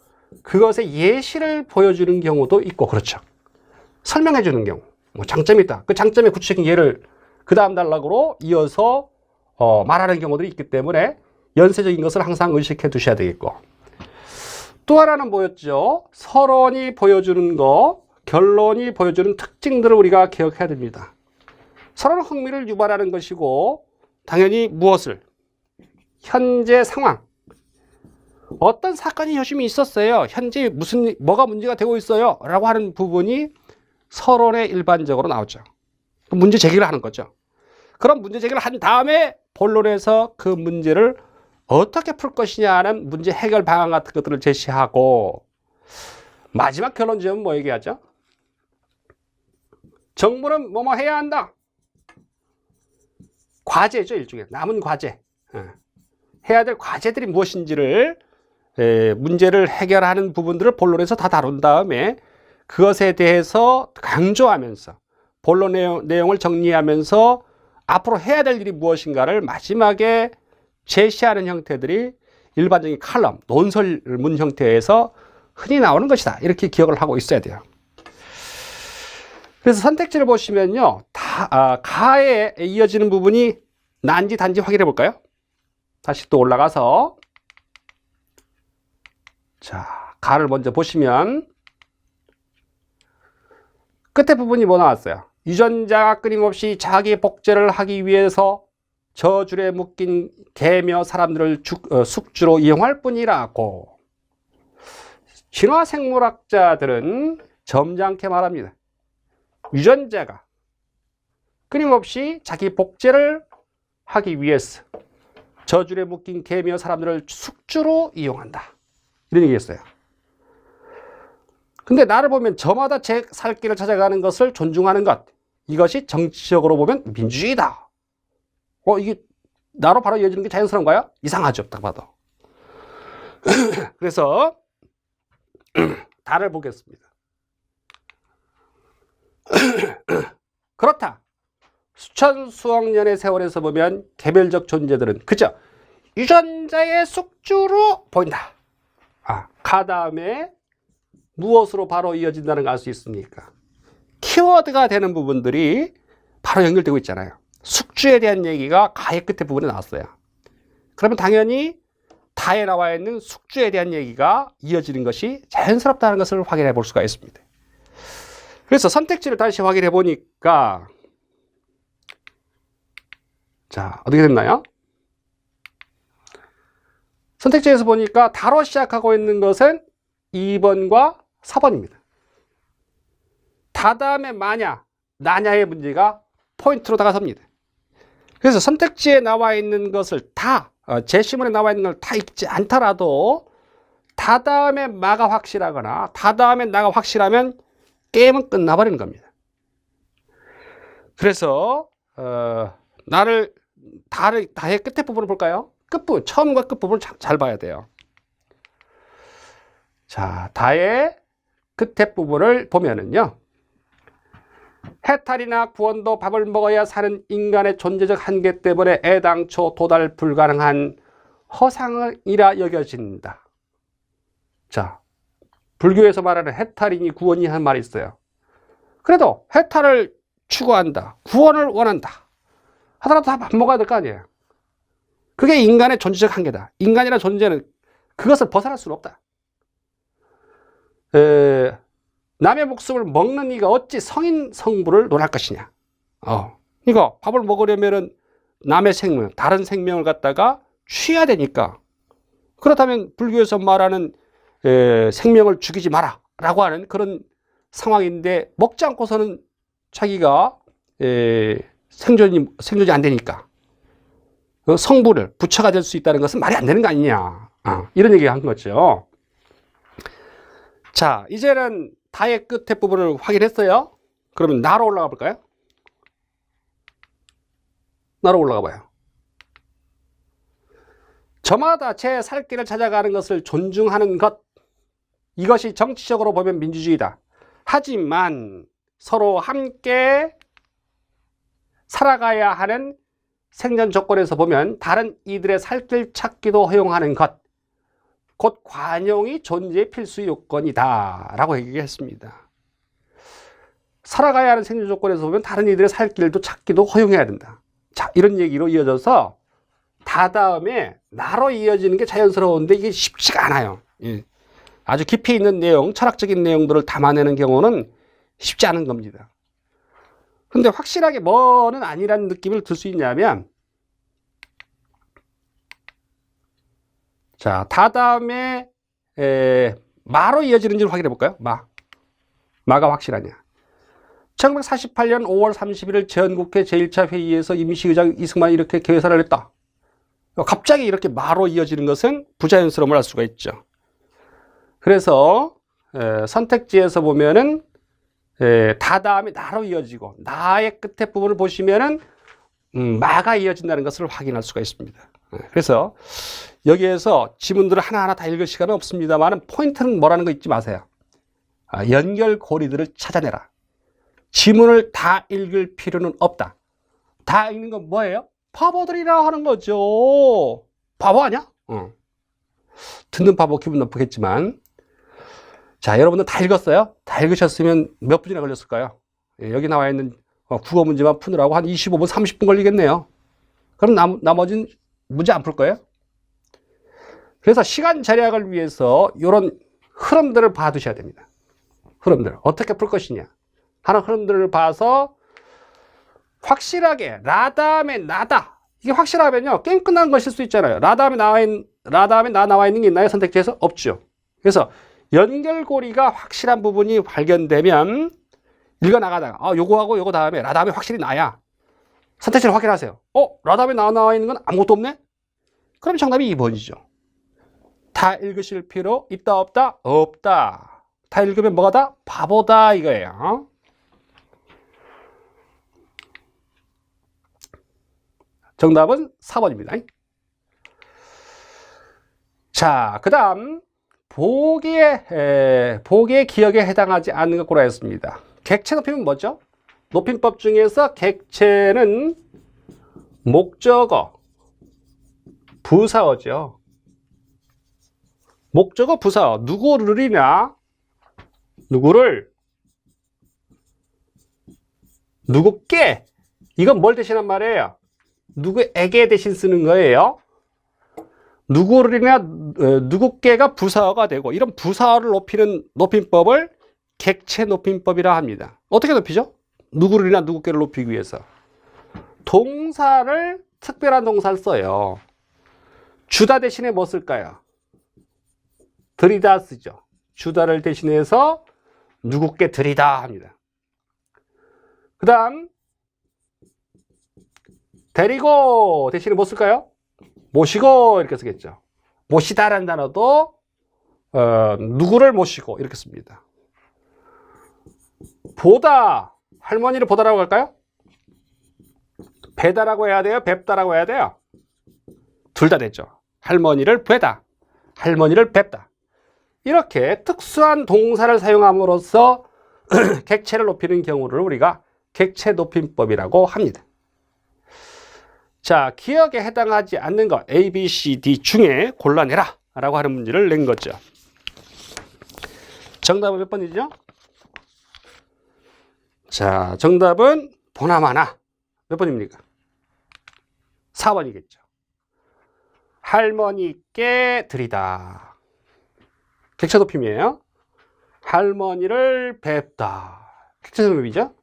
그것의 예시를 보여주는 경우도 있고 그렇죠. 설명해 주는 경우 뭐 장점이 있다. 그 장점의 구체적인 예를 그 다음 단락으로 이어서 말하는 경우들이 있기 때문에 연쇄적인 것을 항상 의식해 두셔야 되겠고 또 하나는 뭐였죠? 서론이 보여주는 거, 결론이 보여주는 특징들을 우리가 기억해야 됩니다. 서로는 흥미를 유발하는 것이고 당연히 무엇을? 현재 상황. 어떤 사건이 요즘에 있었어요. 현재 뭐가 문제가 되고 있어요. 라고 하는 부분이 서론에 일반적으로 나오죠. 문제 제기를 하는 거죠. 그럼 문제 제기를 한 다음에 본론에서 그 문제를 어떻게 풀 것이냐는 문제 해결 방안 같은 것들을 제시하고 마지막 결론 지으면 뭐 얘기하죠? 정부는 뭐뭐 해야 한다. 과제죠. 일종의 남은 과제. 해야 될 과제들이 무엇인지를 문제를 해결하는 부분들을 본론에서 다 다룬 다음에 그것에 대해서 강조하면서 본론 내용을 정리하면서 앞으로 해야 될 일이 무엇인가를 마지막에 제시하는 형태들이 일반적인 칼럼, 논설문 형태에서 흔히 나오는 것이다. 이렇게 기억을 하고 있어야 돼요. 그래서 선택지를 보시면요. 가에 이어지는 부분이 난지 단지 확인해 볼까요? 다시 또 올라가서 자, 가를 먼저 보시면 끝에 부분이 뭐 나왔어요? 유전자가 끊임없이 자기 복제를 하기 위해서 저줄에 묶인 개며 사람들을 숙주로 이용할 뿐이라고. 진화생물학자들은 점잖게 말합니다. 유전자가 끊임없이 자기 복제를 하기 위해서 저줄에 묶인 개며 사람들을 숙주로 이용한다. 이런 얘기였어요. 근데 나를 보면 저마다 제 살 길을 찾아가는 것을 존중하는 것. 이것이 정치적으로 보면 민주주의다. 이게 나로 바로 이어지는 게 자연스러운가요? 이상하죠. 딱 봐도. 그래서 다를 보겠습니다. 그렇다. 수천 수억 년의 세월에서 보면 개별적 존재들은 그저 유전자의 숙주로 보인다. 가 다음에 무엇으로 바로 이어진다는 걸 알 수 있습니까? 키워드가 되는 부분들이 바로 연결되고 있잖아요. 숙주에 대한 얘기가 가의 끝에 부분에 나왔어요. 그러면 당연히 다 다에 나와 있는 숙주에 대한 얘기가 이어지는 것이 자연스럽다는 것을 확인해 볼 수가 있습니다. 그래서 선택지를 다시 확인해 보니까 자, 어떻게 됐나요? 선택지에서 보니까 다로 시작하고 있는 것은 2번과 4번입니다. 다 다음에 마냐, 나냐의 문제가 포인트로 다가섭니다. 그래서 선택지에 나와 있는 것을 다, 제시문에 나와 있는 걸 다 읽지 않더라도 다 다음에 마가 확실하거나 다 다음에 나가 확실하면 게임은 끝나버리는 겁니다. 그래서 다의 끝에 부분을 볼까요? 끝부분, 처음과 끝부분을 잘 봐야 돼요. 자, 다의 끝에 부분을 보면은요. 해탈이나 구원도 밥을 먹어야 사는 인간의 존재적 한계 때문에 애당초 도달 불가능한 허상이라 여겨진다. 자, 불교에서 말하는 해탈이니 구원이 한 말이 있어요. 그래도 해탈을 추구한다, 구원을 원한다 하더라도 다 밥 먹어야 될 거 아니에요. 그게 인간의 존재적 한계다. 인간이라는 존재는 그것을 벗어날 수는 없다. 남의 목숨을 먹는 이가 어찌 성인 성부를 논할 것이냐. 이거 밥을 먹으려면은 남의 생명, 다른 생명을 갖다가 취해야 되니까. 그렇다면 불교에서 말하는 생명을 죽이지 마라 라고 하는 그런 상황인데 먹지 않고서는 자기가 생존이 안 되니까 성부를 부처가 될 수 있다는 것은 말이 안 되는 거 아니냐. 이런 얘기 한 거죠. 자, 이제는 다의 끝에 부분을 확인했어요. 그러면 나로 올라가 볼까요? 나로 올라가 봐요. 저마다 제 살 길을 찾아가는 것을 존중하는 것, 이것이 정치적으로 보면 민주주의다. 하지만 서로 함께 살아가야 하는 생존 조건에서 보면 다른 이들의 살 길 찾기도 허용하는 것, 곧 관용이 존재의 필수 요건이다 라고 얘기했습니다. 살아가야 하는 생존 조건에서 보면 다른 이들의 살 길도 찾기도 허용해야 된다. 자, 이런 얘기로 이어져서 다 다음에 나로 이어지는 게 자연스러운데 이게 쉽지가 않아요. 아주 깊이 있는 내용, 철학적인 내용들을 담아내는 경우는 쉽지 않은 겁니다. 근데 확실하게 뭐는 아니라는 느낌을 들 수 있냐면, 자, 다 다음에 마로 이어지는지를 확인해 볼까요? 마가 확실하냐. 1948년 5월 31일 제헌국회 제1차 회의에서 임시의장 이승만이 이렇게 개회사를 했다. 갑자기 이렇게 마로 이어지는 것은 부자연스러움을 알 수가 있죠. 그래서 선택지에서 보면은 다 다음에 나로 이어지고 나의 끝에 부분을 보시면은 마가 이어진다는 것을 확인할 수가 있습니다. 그래서 여기에서 지문들을 하나하나 다 읽을 시간은 없습니다만 포인트는 뭐라는 거 잊지 마세요. 연결고리들을 찾아내라. 지문을 다 읽을 필요는 없다. 다 읽는 건 뭐예요? 바보들이라 하는 거죠. 바보 아니야? 듣는 바보 기분 나쁘겠지만. 자, 여러분들 다 읽었어요? 다 읽으셨으면 몇 분이나 걸렸을까요? 여기 나와 있는 국어 문제만 푸느라고 한 25분, 30분 걸리겠네요. 그럼 나머지는 문제 안 풀 거예요? 그래서 시간 절약을 위해서 이런 흐름들을 봐두셔야 됩니다. 흐름들. 어떻게 풀 것이냐 하는 흐름들을 봐서 확실하게 라 다음에 나다. 이게 확실하면요. 게임 끝난 것일 수 있잖아요. 라 다음에 나 나와 있는 게 있나요? 선택지에서? 없죠. 그래서 연결고리가 확실한 부분이 발견되면 읽어나가다가 요거하고 요거 다음에 라 다음에 확실히 나야. 선택지를 확인하세요. 라 다음에 나와 있는 건 아무것도 없네? 그럼 정답이 2번이죠. 다 읽으실 필요 있다 없다? 없다. 다 읽으면 뭐가 다? 바보다 이거예요. 정답은 4번입니다. 자, 그 다음 보기의 기억에 해당하지 않는 것 고라했습니다. 객체 높임은 뭐죠? 높임법 중에서 객체는 목적어, 부사어죠. 목적어, 부사어. 누구를이냐? 누구를? 누구께? 이건 뭘 대신한 말이에요? 누구에게 대신 쓰는 거예요? 누구를이나 누구께가 부사어가 되고 이런 부사어를 높이는 높임법을 객체 높임법이라 합니다. 어떻게 높이죠? 누구를이나 누구께를 높이기 위해서 동사를 특별한 동사를 써요. 주다 대신에 뭐 쓸까요? 들이다 쓰죠. 주다를 대신해서 누구께 들이다 합니다. 그 다음 데리고 대신에 뭐 쓸까요? 모시고 이렇게 쓰겠죠. 모시다라는 단어도 누구를 모시고 이렇게 씁니다. 보다, 할머니를 보다라고 할까요? 배다라고 해야 돼요? 뵙다라고 해야 돼요? 둘 다 됐죠. 할머니를 뵈다, 할머니를 뵙다. 이렇게 특수한 동사를 사용함으로써 객체를 높이는 경우를 우리가 객체 높임법이라고 합니다. 자, 기억에 해당하지 않는 것 A, B, C, D 중에 골라내라 라고 하는 문제를 낸 거죠. 정답은 몇 번이죠? 자, 정답은 보나마나 몇 번입니까? 4번이겠죠. 할머니께 드리다. 객체 높임이에요. 할머니를 뵙다. 객체 높임이죠.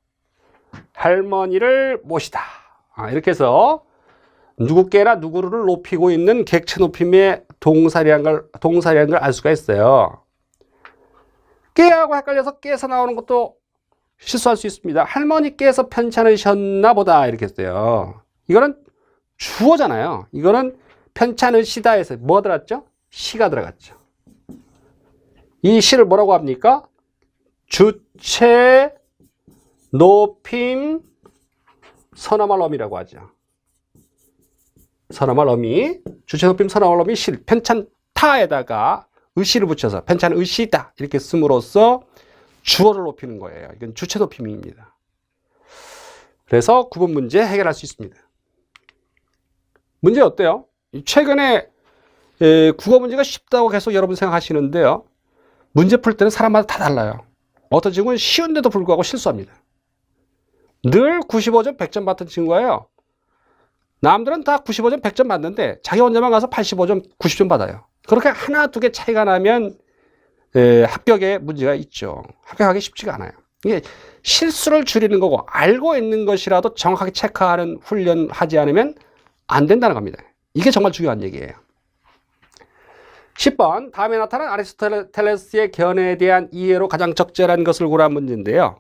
할머니를 모시다. 이렇게 해서 누구께나 누구를 높이고 있는 객체 높임의 동사라는 걸 알 수가 있어요. 깨하고 헷갈려서 깨서 나오는 것도 실수할 수 있습니다. 할머니께서 편찮으셨나 보다 이렇게 했어요. 이거는 주어잖아요. 이거는 편찮으시다에서 뭐 들어갔죠? 시가 들어갔죠. 이 시를 뭐라고 합니까? 주체 높임 선어말 어미라고 하죠. 선어말 어미, 주체 높임 선어말 어미 실, 편찮다에다가 의시를 붙여서 편찮으시다 이렇게 씀으로써 주어를 높이는 거예요. 이건 주체 높임입니다. 그래서 9번 문제 해결할 수 있습니다. 문제 어때요? 최근에 국어 문제가 쉽다고 계속 여러분 생각하시는데요. 문제 풀 때는 사람마다 다 달라요. 어떤 친구는 쉬운데도 불구하고 실수합니다. 늘 95점, 100점 받던 친구예요. 남들은 다 95점, 100점 받는데 자기 혼자만 가서 85점, 90점 받아요. 그렇게 하나, 두 개 차이가 나면 합격에 문제가 있죠. 합격하기 쉽지가 않아요. 이게 실수를 줄이는 거고 알고 있는 것이라도 정확하게 체크하는 훈련 하지 않으면 안 된다는 겁니다. 이게 정말 중요한 얘기예요. 10번 다음에 나타난 아리스토텔레스의 견해에 대한 이해로 가장 적절한 것을 고르란 문제인데요.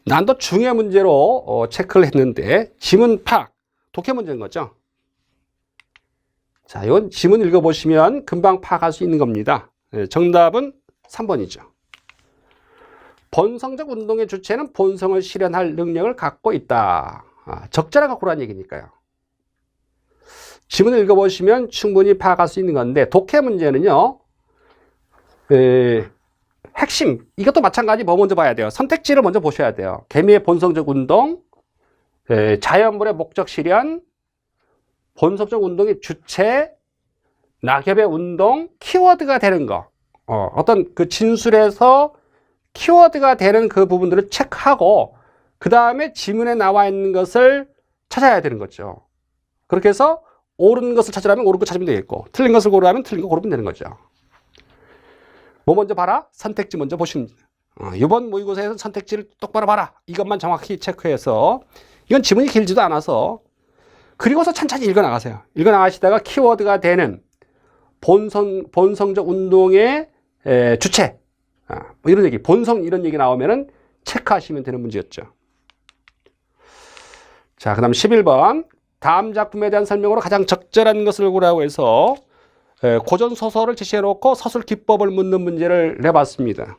난도 중요 문제로 체크를 했는데 지문 파악, 독해 문제인 거죠. 자, 이건 지문 읽어보시면 금방 파악할 수 있는 겁니다. 정답은 3번이죠. 본성적 운동의 주체는 본성을 실현할 능력을 갖고 있다. 적절한 걸 고르란 얘기니까요. 지문을 읽어보시면 충분히 파악할 수 있는 건데 독해 문제는요. 핵심, 이것도 마찬가지 뭐 먼저 봐야 돼요. 선택지를 먼저 보셔야 돼요. 개미의 본성적 운동, 자연물의 목적 실현, 본성적 운동의 주체, 낙엽의 운동, 키워드가 되는 거. 어떤 그 진술에서 키워드가 되는 그 부분들을 체크하고 그 다음에 지문에 나와 있는 것을 찾아야 되는 거죠. 그렇게 해서 옳은 것을 찾으려면 옳은 거 찾으면 되겠고 틀린 것을 고르라면 틀린 거 고르면 되는 거죠. 뭐 먼저 봐라? 선택지 먼저 보시면 이번 모의고사에서 선택지를 똑바로 봐라. 이것만 정확히 체크해서 이건 지문이 길지도 않아서 그리고서 천천히 읽어나가세요. 읽어나가시다가 키워드가 되는 본성적 운동의 주체 뭐 이런 얘기, 본성 이런 얘기 나오면은 체크하시면 되는 문제였죠. 자, 그 다음 11번 다음 작품에 대한 설명으로 가장 적절한 것을 고르라고 해서 고전 소설을 제시해 놓고 서술 기법을 묻는 문제를 내봤습니다.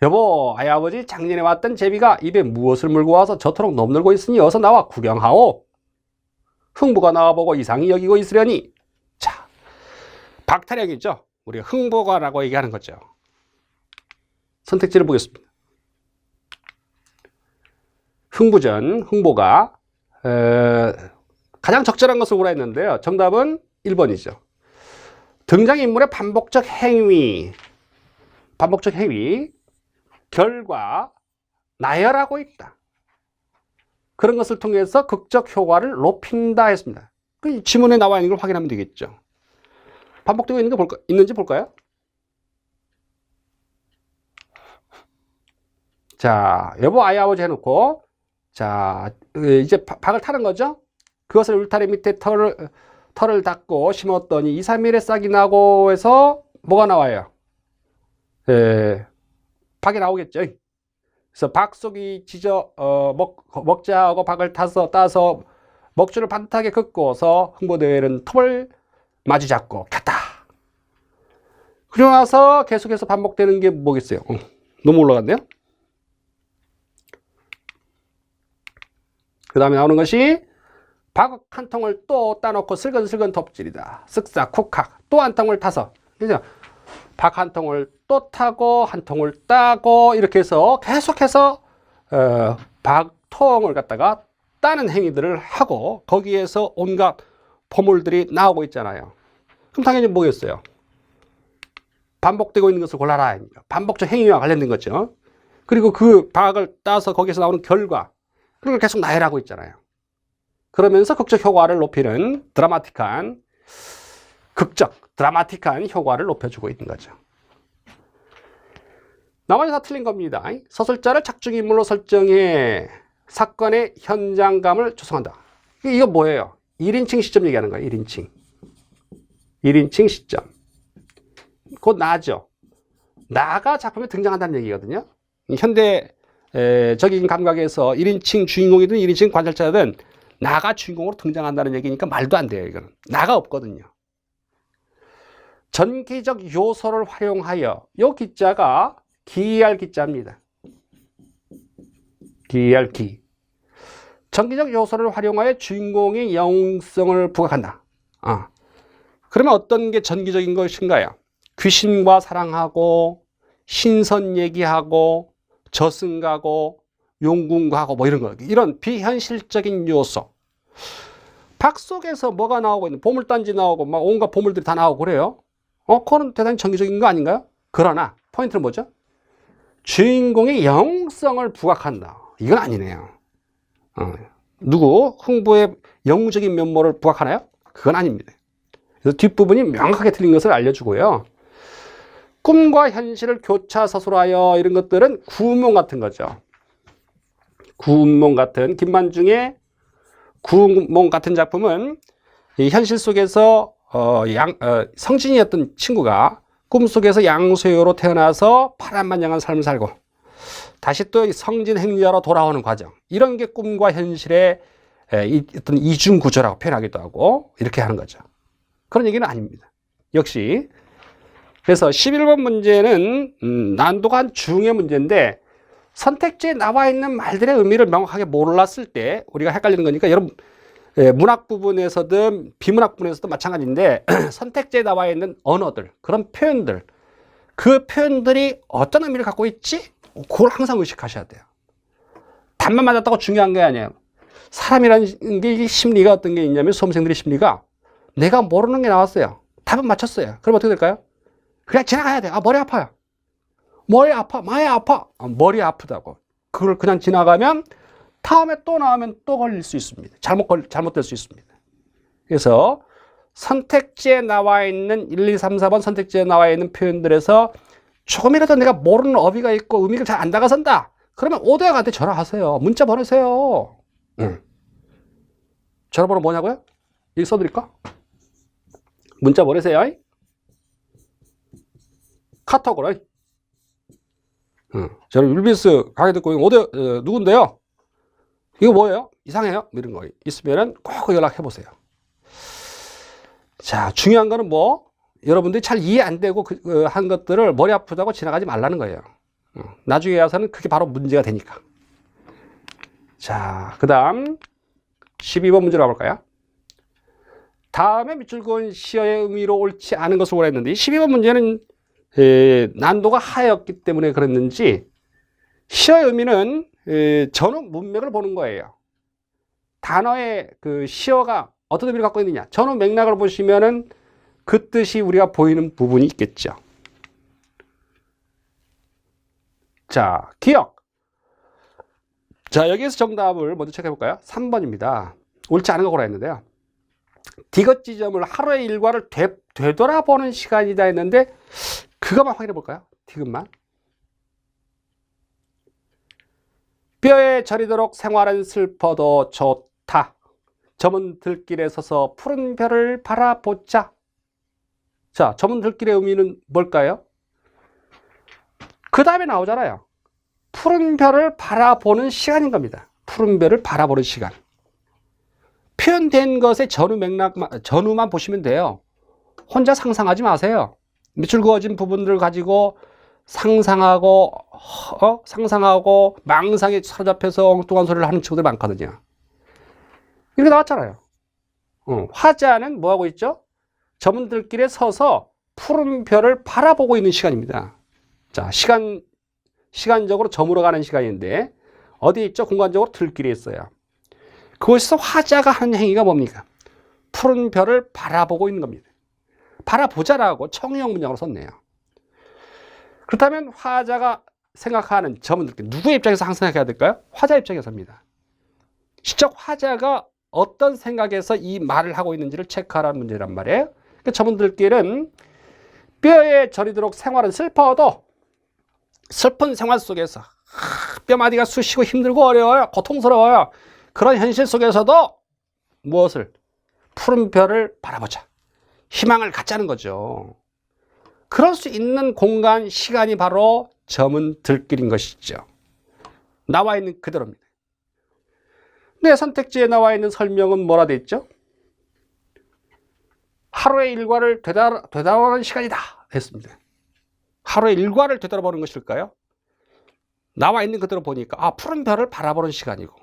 여보, 아이 아버지 작년에 왔던 제비가 입에 무엇을 물고 와서 저토록 넘놀고 있으니 어서 나와 구경하오. 흥부가 나와보고 이상히 여기고 있으려니. 자, 박타령이죠. 우리가 흥보가라고 얘기하는 거죠. 선택지를 보겠습니다. 흥부전, 흥보가 가장 적절한 것을 고르라 했는데요. 정답은 1번이죠. 등장인물의 반복적 행위, 결과, 나열하고 있다. 그런 것을 통해서 극적 효과를 높인다 했습니다. 그 지문에 나와 있는 걸 확인하면 되겠죠. 반복되고 있는 게 있는지 볼까요? 자, 여보, 아이, 아버지 해놓고, 자, 이제 박을 타는 거죠? 그것을 울타리 밑에 털을 닦고 심었더니 2, 3일에 싹이 나고 해서 뭐가 나와요? 박이 나오겠죠. 그래서 박 속이 먹자하고 박을 따서 먹줄을 반듯하게 긋고서 흥보대회는 톱을 마주 잡고 켰다. 그러고 나서 계속해서 반복되는 게 뭐겠어요? 너무 올라갔네요. 그 다음에 나오는 것이 박 한 통을 또 따놓고 슬근슬근 톱질이다. 쓱싹 쿡학 또 한 통을 타서 그죠? 박 한 통을 또 타고 한 통을 따고 이렇게 해서 계속해서 박통을 갖다가 따는 행위들을 하고 거기에서 온갖 포물들이 나오고 있잖아요. 그럼 당연히 뭐겠어요? 반복되고 있는 것을 골라라. 반복적 행위와 관련된 거죠. 그리고 그 박을 따서 거기서 나오는 결과 그걸 계속 나열하고 있잖아요. 그러면서 극적 효과를 높이는 드라마틱한 효과를 높여주고 있는 거죠. 나머지 다 틀린 겁니다. 서술자를 작중인물로 설정해 사건의 현장감을 조성한다. 이거 뭐예요? 1인칭 시점 얘기하는 거예요. 1인칭 시점. 곧 나죠. 나가 작품에 등장한다는 얘기거든요. 현대적인 감각에서 1인칭 주인공이든 1인칭 관찰자든 나가 주인공으로 등장한다는 얘기니까 말도 안 돼요. 이거는 나가 없거든요. 전기적 요소를 활용하여 요 기자가 기할 기자입니다. 기할 기. 전기적 요소를 활용하여 주인공의 영성을 부각한다. 그러면 어떤 게 전기적인 것인가요? 귀신과 사랑하고 신선 얘기하고 저승가고 용궁가고 뭐 이런 거, 이런 비현실적인 요소. 박 속에서 뭐가 나오고 있는 보물단지 나오고 막 온갖 보물들이 다 나오고 그래요. 그거는 대단히 전기적인 거 아닌가요? 그러나 포인트는 뭐죠? 주인공의 영성을 부각한다. 이건 아니네요. 누구 흥부의 영적인 면모를 부각하나요? 그건 아닙니다. 그래서 뒷부분이 명확하게 틀린 것을 알려주고요. 꿈과 현실을 교차 서술하여 이런 것들은 구운몽 같은 거죠. 구운몽 같은 김만중의 구운몽 같은 작품은 이 현실 속에서 성진이었던 친구가 꿈속에서 양소유로 태어나서 파란만장한 삶을 살고 다시 또 성진 행자로 돌아오는 과정, 이런 게 꿈과 현실의 어떤 이중 구조라고 표현하기도 하고 이렇게 하는 거죠. 그런 얘기는 아닙니다. 역시 그래서 11번 문제는 난도가 한 중의 문제인데 선택지에 나와 있는 말들의 의미를 명확하게 몰랐을 때 우리가 헷갈리는 거니까 여러분 문학 부분에서든 비문학 부분에서도 마찬가지인데 선택지에 나와 있는 언어들, 그런 표현들, 그 표현들이 어떤 의미를 갖고 있지? 그걸 항상 의식하셔야 돼요. 답만 맞았다고 중요한 게 아니에요. 사람이라는 게 심리가 어떤 게 있냐면 수험생들의 심리가 내가 모르는 게 나왔어요. 답은 맞췄어요. 그럼 어떻게 될까요? 그냥 지나가야 돼. 머리 아파요. 머리 아파. 많이 아파. 머리 아프다고. 그걸 그냥 지나가면 다음에 또 나오면 또 걸릴 수 있습니다. 잘못될 수 있습니다. 그래서 선택지에 나와 있는 1, 2, 3, 4번 선택지에 나와 있는 표현들에서 조금이라도 내가 모르는 어휘가 있고 의미가 잘 안 다가선다. 그러면 오대학한테 전화하세요. 문자 보내세요. 전화번호 뭐냐고요? 여기 써드릴까? 문자 보내세요. 카톡으로. 저는 율비스 강의 듣고 누군데요? 이거 뭐예요? 이상해요? 이런 거 있으면 꼭 연락해 보세요. 자, 중요한 거는 여러분들이 잘 이해 안 되고 한 것들을 머리 아프다고 지나가지 말라는 거예요. 나중에 와서는 그게 바로 문제가 되니까. 자, 그 다음 12번 문제로 가볼까요? 다음에 밑줄 그은 시어의 의미로 옳지 않은 것을 원했는데 12번 문제는 난도가 하였기 때문에 그랬는지 시어의 의미는 전후 문맥을 보는 거예요. 단어의 그 시어가 어떤 의미를 갖고 있느냐, 전후 맥락을 보시면은 그 뜻이 우리가 보이는 부분이 있겠죠. 자, 기억. 자, 여기에서 정답을 먼저 체크해 볼까요? 3번입니다. 옳지 않은 거 고라 했는데요. 디귿 지점을 하루의 일과를 되돌아보는 시간이다 했는데 그것만 확인해 볼까요? 디귿만. 뼈에 저리도록 생활은 슬퍼도 좋다. 저문 들길에 서서 푸른 별을 바라보자. 자, 저문 들길의 의미는 뭘까요? 그 다음에 나오잖아요. 푸른 별을 바라보는 시간인 겁니다. 푸른 별을 바라보는 시간. 표현된 것의 전후만 보시면 돼요. 혼자 상상하지 마세요. 밑줄 그어진 부분들을 가지고 상상하고 망상에 사로잡혀서 엉뚱한 소리를 하는 친구들 많거든요. 이렇게 나왔잖아요. 화자는 뭐 하고 있죠? 저문 들길에 서서 푸른 별을 바라보고 있는 시간입니다. 자, 시간적으로 저물어 가는 시간인데 어디 있죠? 공간적으로 들길에 있어요. 그곳에서 화자가 하는 행위가 뭡니까? 푸른 별을 바라보고 있는 겁니다. 바라보자라고 청유형 문장으로 썼네요. 그렇다면 화자가 생각하는 저문 들길, 누구의 입장에서 항상 생각해야 될까요? 화자 입장에서입니다. 시적 화자가 어떤 생각에서 이 말을 하고 있는지를 체크하라는 문제란 말이에요. 그러니까 저문 들길은 뼈에 저리도록 생활은 슬퍼도 슬픈 생활 속에서 뼈마디가 쑤시고 힘들고 어려워요. 고통스러워요. 그런 현실 속에서도 무엇을? 푸른 별을 바라보자. 희망을 갖자는 거죠. 그럴 수 있는 공간, 시간이 바로 저문 들길인 것이죠. 나와 있는 그대로입니다. 네, 선택지에 나와 있는 설명은 뭐라 돼 있죠? 하루의 일과를 되돌아보는 시간이다 했습니다. 하루의 일과를 되돌아보는 것일까요? 나와 있는 그대로 보니까 푸른 별을 바라보는 시간이고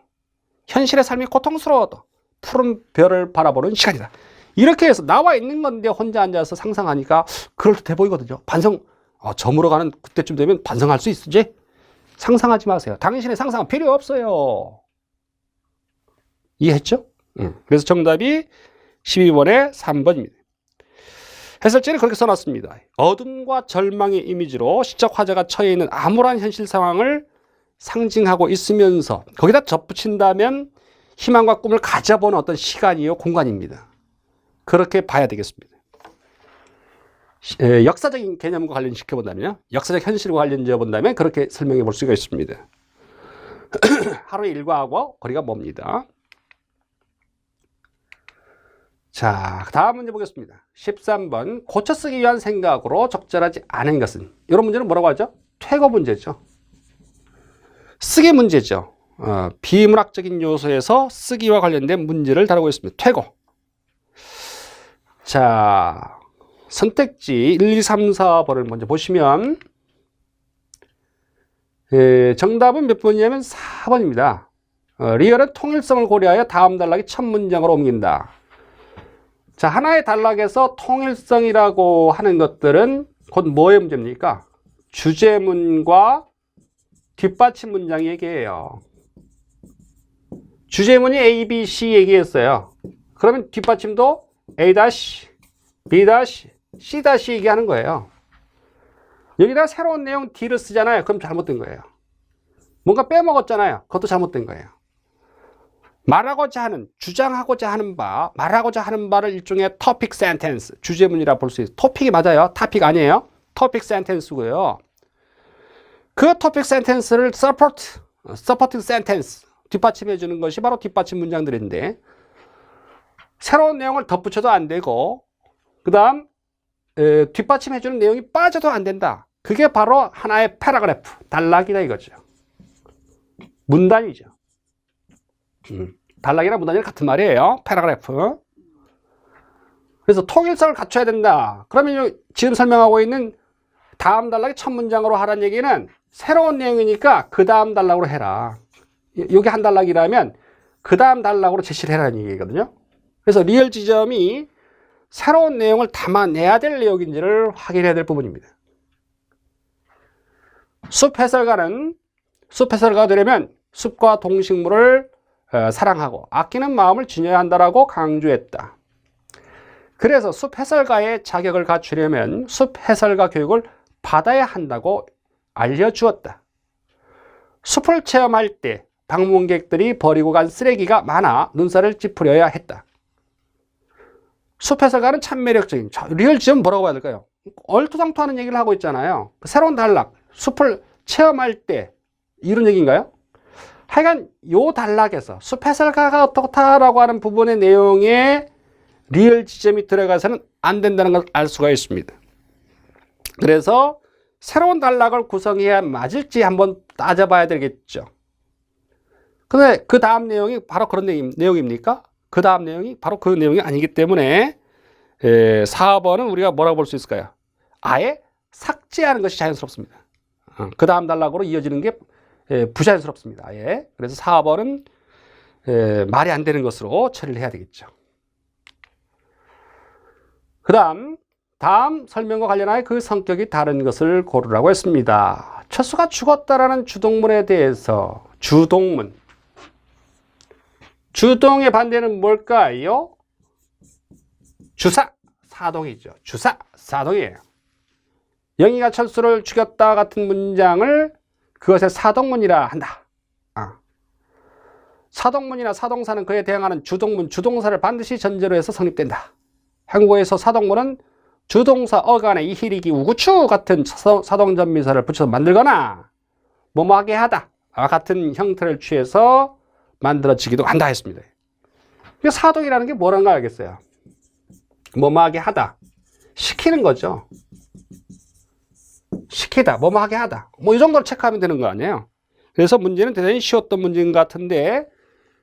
현실의 삶이 고통스러워도 푸른 별을 바라보는 시간이다. 이렇게 해서 나와 있는 건데 혼자 앉아서 상상하니까 그럴듯해 보이거든요. 저물어 가는 그때쯤 되면 반성할 수 있지? 상상하지 마세요. 당신의 상상은 필요 없어요. 이해했죠? 그래서 정답이 12번의 3번입니다. 해설지는 그렇게 써놨습니다. 어둠과 절망의 이미지로 시적 화자가 처해 있는 암울한 현실 상황을 상징하고 있으면서 거기다 덧붙인다면 희망과 꿈을 가져보는 어떤 시간이요 공간입니다. 그렇게 봐야 되겠습니다. 역사적인 개념과 관련시켜본다면요. 역사적 현실과 관련지어 본다면 그렇게 설명해 볼 수가 있습니다. 하루의 일과하고 거리가 멉니다. 자, 다음 문제 보겠습니다. 13번. 고쳐쓰기 위한 생각으로 적절하지 않은 것은? 이런 문제는 뭐라고 하죠? 퇴거 문제죠. 쓰기 문제죠. 비문학적인 요소에서 쓰기와 관련된 문제를 다루고 있습니다. 퇴거. 자, 선택지 1, 2, 3, 4번을 먼저 보시면 정답은 몇 번이냐면 4번입니다. 리얼은 통일성을 고려하여 다음 단락이 첫 문장으로 옮긴다. 자, 하나의 단락에서 통일성이라고 하는 것들은 곧 뭐의 문제입니까? 주제문과 뒷받침 문장 얘기예요. 주제문이 A, B, C 얘기했어요. 그러면 뒷받침도 A-, B-, C- 얘기하는 거예요. 여기다 새로운 내용 D를 쓰잖아요. 그럼 잘못된 거예요. 뭔가 빼먹었잖아요. 그것도 잘못된 거예요. 말하고자 하는, 주장하고자 하는 바, 말하고자 하는 바를 일종의 토픽 센텐스, 주제문이라 볼 수 있어요. 토픽이 맞아요. 토픽 아니에요. 토픽 센텐스고요. 그 토픽 센텐스를 서포팅 센텐스, 뒷받침해 주는 것이 바로 뒷받침 문장들인데 새로운 내용을 덧붙여도 안 되고 그 다음 뒷받침해 주는 내용이 빠져도 안 된다. 그게 바로 하나의 패러그래프, 단락이다 이거죠. 문단이죠. 단락이랑 문단이랑 같은 말이에요. 패러그래프. 그래서 통일성을 갖춰야 된다. 그러면 지금 설명하고 있는 다음 단락이 첫 문장으로 하라는 얘기는 새로운 내용이니까 그 다음 단락으로 해라. 여기 한 단락이라면 그 다음 단락으로 제시를 해라는 얘기거든요. 그래서 리얼 지점이 새로운 내용을 담아내야 될 내용인지를 확인해야 될 부분입니다. 숲 해설가가 되려면 숲과 동식물을 사랑하고 아끼는 마음을 지녀야 한다라고 강조했다. 그래서 숲 해설가의 자격을 갖추려면 숲 해설가 교육을 받아야 한다고 알려주었다. 숲을 체험할 때 방문객들이 버리고 간 쓰레기가 많아 눈살을 찌푸려야 했다. 숲 해설가는 참 매력적인. 리얼 지점 뭐라고 봐야 될까요? 얼토당토하는 얘기를 하고 있잖아요. 새로운 단락, 숲을 체험할 때 이런 얘기인가요? 하여간 요 단락에서 숲 해설가가 어떻다라고 하는 부분의 내용에 리얼 지점이 들어가서는 안 된다는 걸 알 수가 있습니다. 그래서 새로운 단락을 구성해야 맞을지 한번 따져봐야 되겠죠. 근데 그 다음 내용이 바로 그런 내용입니까? 그 다음 내용이 바로 그 내용이 아니기 때문에 4번은 우리가 뭐라고 볼 수 있을까요? 아예 삭제하는 것이 자연스럽습니다. 그 다음 단락으로 이어지는 게 부자연스럽습니다. 아예. 그래서 4번은 말이 안 되는 것으로 처리를 해야 되겠죠. 그 다음 설명과 관련하여 그 성격이 다른 것을 고르라고 했습니다. 철수가 죽었다라는 주동문에 대해서 주동의 반대는 뭘까요? 주사, 사동이죠. 주사, 사동이에요. 영희가 철수를 죽였다 같은 문장을 그것의 사동문이라 한다. 사동문이나 사동사는 그에 대항하는 주동문, 주동사를 반드시 전제로 해서 성립된다. 한국어에서 사동문은 주동사 어간에 이히리기 우구추 같은 사동전미사를 붙여서 만들거나 뭐뭐하게 하다 같은 형태를 취해서 만들어지기도 한다 했습니다. 사동이라는 게 뭐라는 거 알겠어요? 뭐뭐하게 하다, 시키는 거죠. 시키다, 뭐뭐하게 하다, 뭐 이 정도로 체크하면 되는 거 아니에요? 그래서 문제는 대단히 쉬웠던 문제인 것 같은데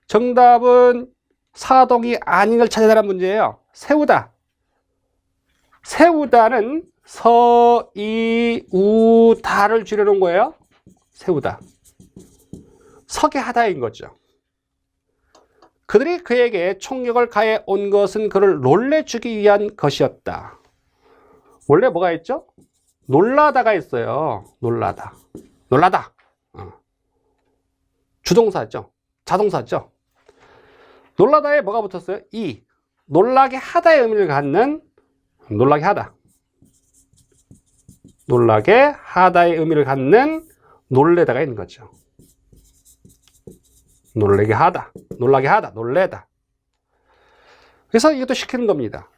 정답은 사동이 아닌 걸 찾아내라는 문제예요. 세우다. 세우다는 서, 이, 우, 다를 줄여놓은 거예요. 세우다. 서게 하다인 거죠. 그들이 그에게 총격을 가해 온 것은 그를 놀래주기 위한 것이었다. 원래 뭐가 있죠? 놀라다가 있어요. 놀라다. 주동사죠. 자동사죠. 놀라다에 뭐가 붙었어요? 이. 놀라게 하다의 의미를 갖는 놀라게 하다. 놀라게 하다의 의미를 갖는 놀래다가 있는 거죠. 놀라게 하다, 놀래다. 그래서 이것도 시키는 겁니다.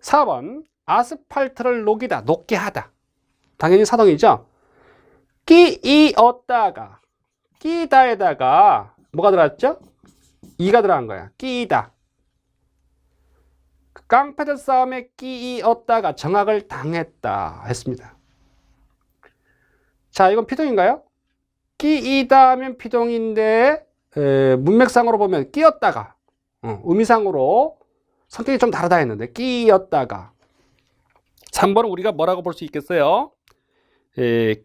4번, 아스팔트를 녹이다, 녹게 하다. 당연히 사동이죠. 끼이었다가, 끼다에다가 뭐가 들어갔죠? 이가 들어간 거야. 끼이다. 깡패들 싸움에 끼이었다가 정악을 당했다 했습니다. 자, 이건 피동인가요? 끼이다 하면 피동인데 문맥상으로 보면 끼었다가 의미상으로 성격이 좀 다르다 했는데 끼었다가 3번은 우리가 뭐라고 볼 수 있겠어요?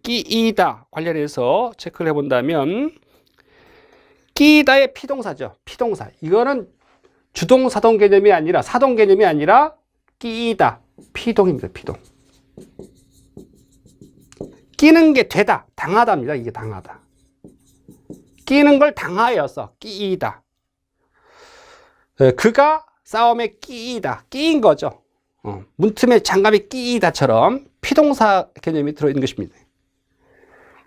끼이다 관련해서 체크를 해본다면 끼이다의 피동사죠. 피동사. 이거는 주동, 사동 개념이 아니라 사동 개념이 아니라 끼이다. 피동입니다. 피동. 끼는 게 되다. 당하다입니다. 이게 당하다. 끼는 걸 당하여서 끼이다. 그가 싸움에 끼이다. 끼인 거죠. 문틈에 장갑이 끼이다처럼 피동사 개념이 들어있는 것입니다.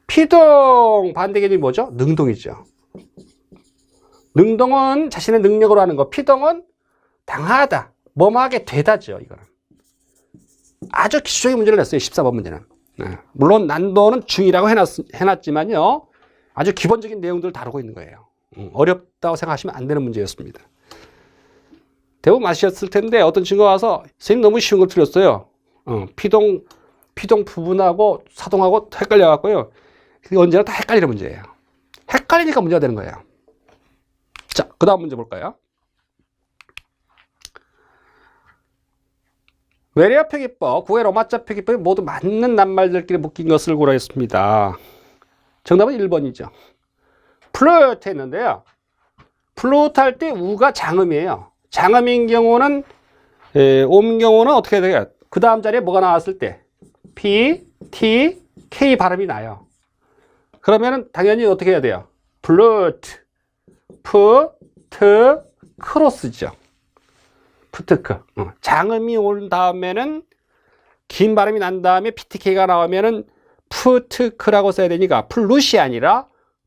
피동 반대 개념이 뭐죠? 능동이죠. 능동은 자신의 능력으로 하는 거. 피동은 당하다. 뭐뭐하게 되다죠. 이거는. 아주 기초적인 문제를 냈어요. 14번 문제는. 물론 난도는 중이라고 해놨지만요. 아주 기본적인 내용들을 다루고 있는 거예요. 어렵다고 생각하시면 안 되는 문제였습니다. 대부분 아시았을 텐데 어떤 친구가 와서 선생님 너무 쉬운 걸 틀렸어요. 피동 부분하고 사동하고 헷갈려갖고요. 그게 언제나 다 헷갈리는 문제예요. 헷갈리니까 문제가 되는 거예요. 자, 그 다음 문제 볼까요? 외래어 표기법, 구의 로마자 표기법이 모두 맞는 낱말들끼리 묶인 것을 고려했습니다. 정답은 1번이죠. 플루트 했는데요. 플루트 할 때 우가 장음이에요. 장음인 경우는 옴 경우는 어떻게 해야 돼요? 그 다음 자리에 뭐가 나왔을 때 P, T, K 발음이 나요. 그러면은 당연히 어떻게 해야 돼요? 플루트, 푸트, 크로스죠. 푸트크. 장음이 온 다음에는 긴 발음이 난 다음에 PTK가 나오면은 푸트크라고 써야 되니까 플룻이 아니라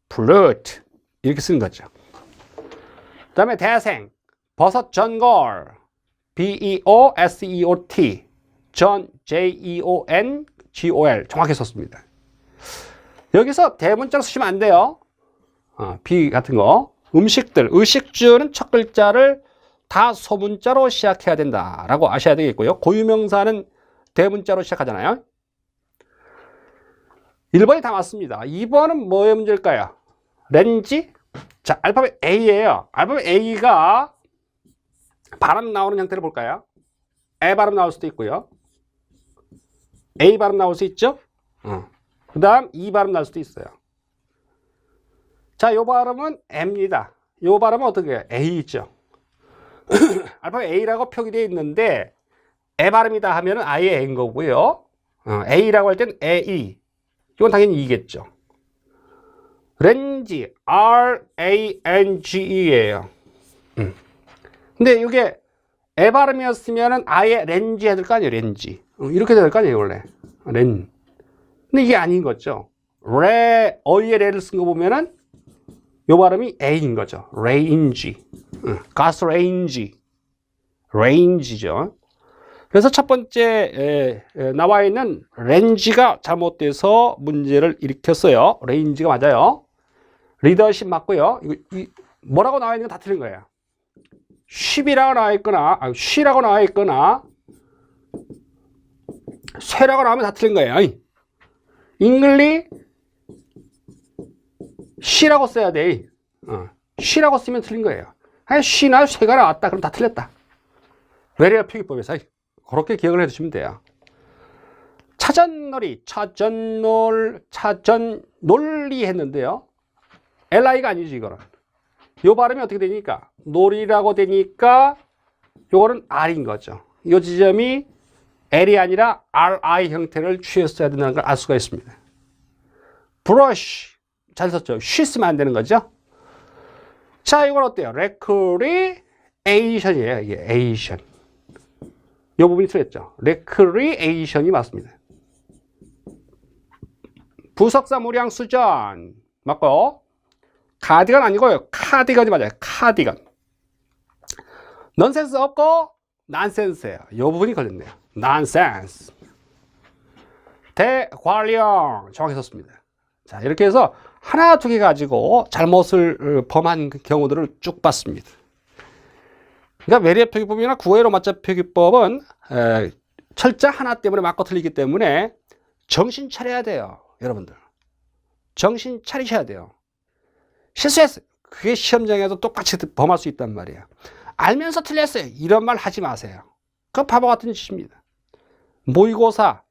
플루트 이렇게 쓰는 거죠. 그 다음에 대생, 버섯 전골, B-E-O-S-E-O-T. John, J-E-O-N-G-O-L. 정확히 썼습니다. 여기서 대문자로 쓰시면 안 돼요. B 같은 거. 음식들, 의식주는 첫 글자를 다 소문자로 시작해야 된다라고 아셔야 되겠고요. 고유명사는 대문자로 시작하잖아요. 1번이 다 맞습니다. 2번은 뭐의 문제일까요? 렌지? 자, 알파벳 A예요. 알파벳 A가 발음 나오는 형태를 볼까요? 에 발음 나올 수도 있고요. A 발음 나올 수 있죠? 그 다음 E 발음 나올 수도 있어요. 자, 요 발음은 M입니다. 요 발음은 어떻게 해요? A죠. 알파벳 A라고 표기되어 있는데 에 발음이다 하면은 아예 A인 거고요. A라고 할 때는 A. 이건 당연히 E겠죠. 렌지, R-A-N-G-E예요. 근데 이게 에 발음이었으면은 아예 렌지 해야 될 거 아니에요, 렌지. 이렇게 될 거 아니에요, 원래. 렌. 근데 이게 아닌 거죠. 어이의 레를 쓴 거 보면은 요 발음이 A인 거죠. 레인지. 가스 레인지. 레인지죠. 그래서 첫 번째 나와 있는 렌지가 잘못돼서 문제를 일으켰어요. 레인지가 맞아요. 리더십 맞고요. 뭐라고 나와 있는 건 다 틀린 거예요. 쉽이라고 나와 있거나, 쉬라고 나와 있거나, 쇠라고 나오면 다 틀린 거예요. 잉글리 쉬라고 써야 돼. 쉬라고 쓰면 틀린 거예요. 쉬나 쇠가 나왔다. 그럼 다 틀렸다. 외래어 표기법에서 그렇게 기억을 해두시면 돼요. 차전놀이, 차전놀리 했는데요. LI가 아니지, 이거는. 요 발음이 어떻게 되니까? 놀이라고 되니까 요거는 R인 거죠. 요 지점이 L이 아니라 RI 형태를 취했어야 된다는 걸 알 수가 있습니다. 브러쉬. 잘 썼죠? 쉬 쓰면 안 되는 거죠? 자, 이건 어때요? 레크리에이션이에요. 이게 에이션. 이 부분이 틀렸죠? 레크리에이션이 맞습니다. 부석사 무량 수전. 맞고요. 가디건 아니고요. 카디건이 맞아요. 카디건. 넌센스 없고 난센스예요. 이 부분이 걸렸네요. 난센스. 대관령. 정확히 썼습니다. 자, 이렇게 해서 하나, 두 개 가지고 잘못을 범한 경우들을 쭉 봤습니다. 그러니까 외래어 표기법이나 구어의 로마자 표기법은 철자 하나 때문에 맞고 틀리기 때문에 정신 차려야 돼요. 여러분들. 정신 차리셔야 돼요. 실수했어요. 그게 시험장에도 똑같이 범할 수 있단 말이에요. 알면서 틀렸어요. 이런 말 하지 마세요. 그건 바보 같은 짓입니다. 모의고사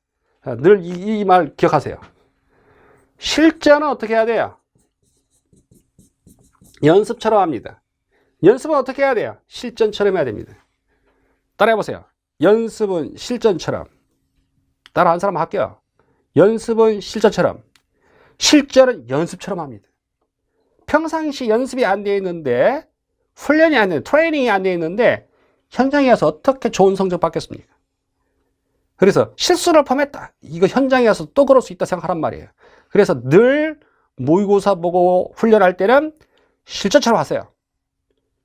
늘 이 말 기억하세요. 실전은 어떻게 해야 돼요? 연습처럼 합니다. 연습은 어떻게 해야 돼요? 실전처럼 해야 됩니다. 따라해보세요. 연습은 실전처럼. 따라 한 사람 할게요. 연습은 실전처럼. 실전은 연습처럼 합니다. 평상시 연습이 안 되어 있는데, 훈련이 안 되는, 트레이닝이 안 되어 있는데, 현장에 가서 어떻게 좋은 성적 받겠습니까? 그래서 실수를 범했다. 이거 현장에 가서 또 그럴 수 있다 생각하란 말이에요. 그래서 늘 모의고사 보고 훈련할 때는 실전처럼 하세요.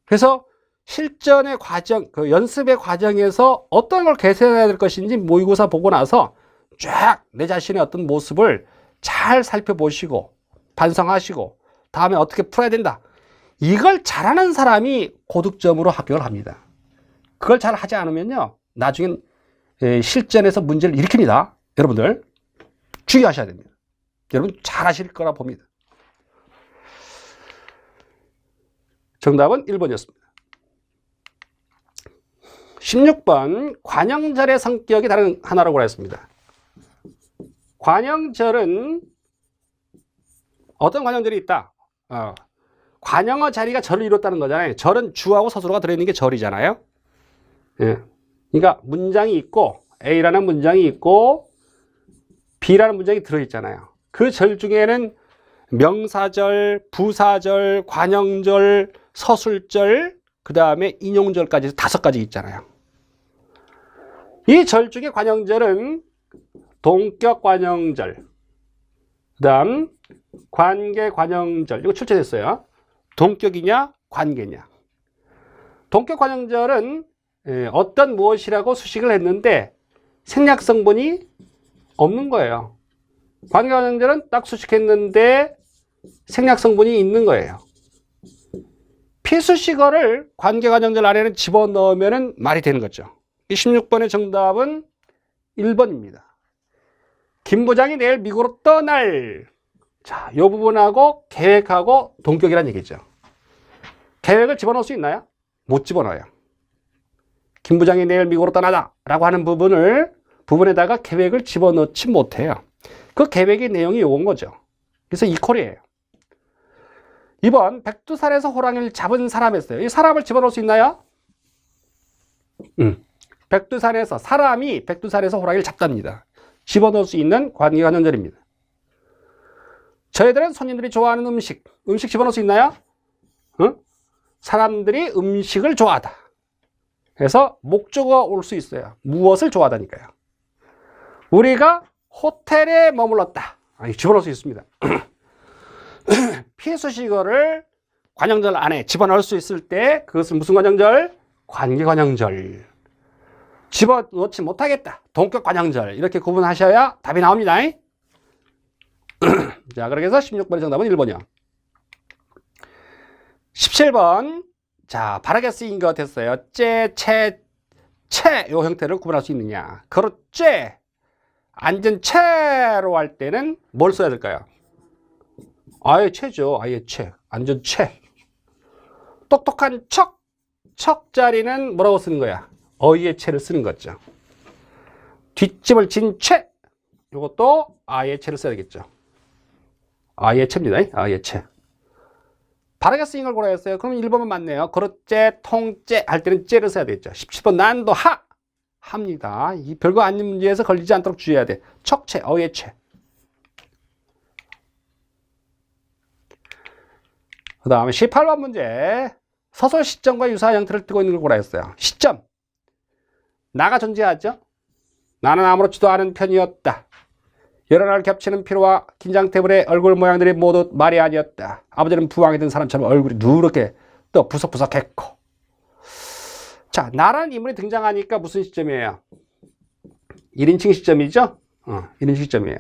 그래서 실전의 과정, 그 연습의 과정에서 어떤 걸 개선해야 될 것인지 모의고사 보고 나서 쫙 내 자신의 어떤 모습을 잘 살펴보시고 반성하시고 다음에 어떻게 풀어야 된다. 이걸 잘하는 사람이 고득점으로 합격을 합니다. 그걸 잘 하지 않으면요. 나중엔 실전에서 문제를 일으킵니다. 여러분들 주의하셔야 됩니다. 여러분 잘 하실 거라 봅니다. 정답은 1번이었습니다. 16번 관형절의 성격이 다른 하나라고 했습니다. 관형절은 어떤 관형절이 있다? 관형어 자리가 절을 이뤘다는 거잖아요. 절은 주하고 서술어가 들어있는 게 절이잖아요. 예. 그러니까 문장이 있고 A라는 문장이 있고 B라는 문장이 들어있잖아요. 그 절 중에는 명사절, 부사절, 관형절, 서술절, 그 다음에 인용절까지 5가지 있잖아요. 이 절 중에 관형절은 동격관형절, 그 다음 관계관형절, 이거 출제됐어요. 동격이냐 관계냐. 동격관형절은 어떤 무엇이라고 수식을 했는데 생략 성분이 없는 거예요. 관계관형절은 딱 수식했는데 생략 성분이 있는 거예요. 피수식어를 관계관형절 안에는 집어넣으면 말이 되는 거죠. 26번의 정답은 1번입니다. 김 부장이 내일 미국으로 떠날. 자, 이 부분하고 계획하고 동격이란 얘기죠. 계획을 집어넣을 수 있나요? 못 집어넣어요. 김 부장이 내일 미국으로 떠나다 라고 하는 부분에다가 계획을 집어넣지 못해요. 그 계획의 내용이 요건 거죠. 그래서 이퀄이에요. 2번, 백두산에서 호랑이를 잡은 사람 했어요. 이 사람을 집어넣을 수 있나요? 사람이 백두산에서 호랑이를 잡답니다. 집어넣을 수 있는 관계관형절입니다. 저희들은 손님들이 좋아하는 음식 집어넣을 수 있나요? 사람들이 음식을 좋아하다. 그래서 목적어가 올 수 있어요. 무엇을 좋아하다니까요. 우리가 호텔에 머물렀다. 집어넣을 수 있습니다. 피수식어를 관형절 안에 집어넣을 수 있을 때 그것은 무슨 관형절? 관계관형절. 집어넣지 못하겠다. 동격관형절. 이렇게 구분하셔야 답이 나옵니다. 자, 그렇게 해서 16번의 정답은 1번이요. 17번. 자, 바르게 쓰인 것 됐어요. 채, 요 형태를 구분할 수 있느냐. 그렇지. 앉은 채로 할 때는 뭘 써야 될까요? 아예 채죠. 아예 채. 앉은 채. 똑똑한 척 자리는 뭐라고 쓰는 거야? 어이의 채를 쓰는 거죠. 뒷집을 진 채. 이것도 아예 채를 써야 되겠죠. 아예 채입니다. 아예 채. 바르게 쓰인 걸 고라야 했어요. 그럼 1번은 맞네요. 그릇째, 통째 할 때는 째를 써야 되겠죠. 17번 난도 합니다. 이 별거 아닌 문제에서 걸리지 않도록 주의해야 돼. 척채, 어의 채. 그 다음에 18번 문제. 서술 시점과 유사한 형태를 띠고 있는 걸 고라 했어요. 시점. 나가 존재하죠. 나는 아무렇지도 않은 편이었다. 여러 날 겹치는 피로와 긴장 때문에 얼굴 모양들이 모두 말이 아니었다. 아버지는 부왕이 든 사람처럼 얼굴이 누렇게 또 부석부석했고. 자, 나라는 인물이 등장하니까 무슨 시점이에요? 1인칭 시점이죠? 1인칭 시점이에요.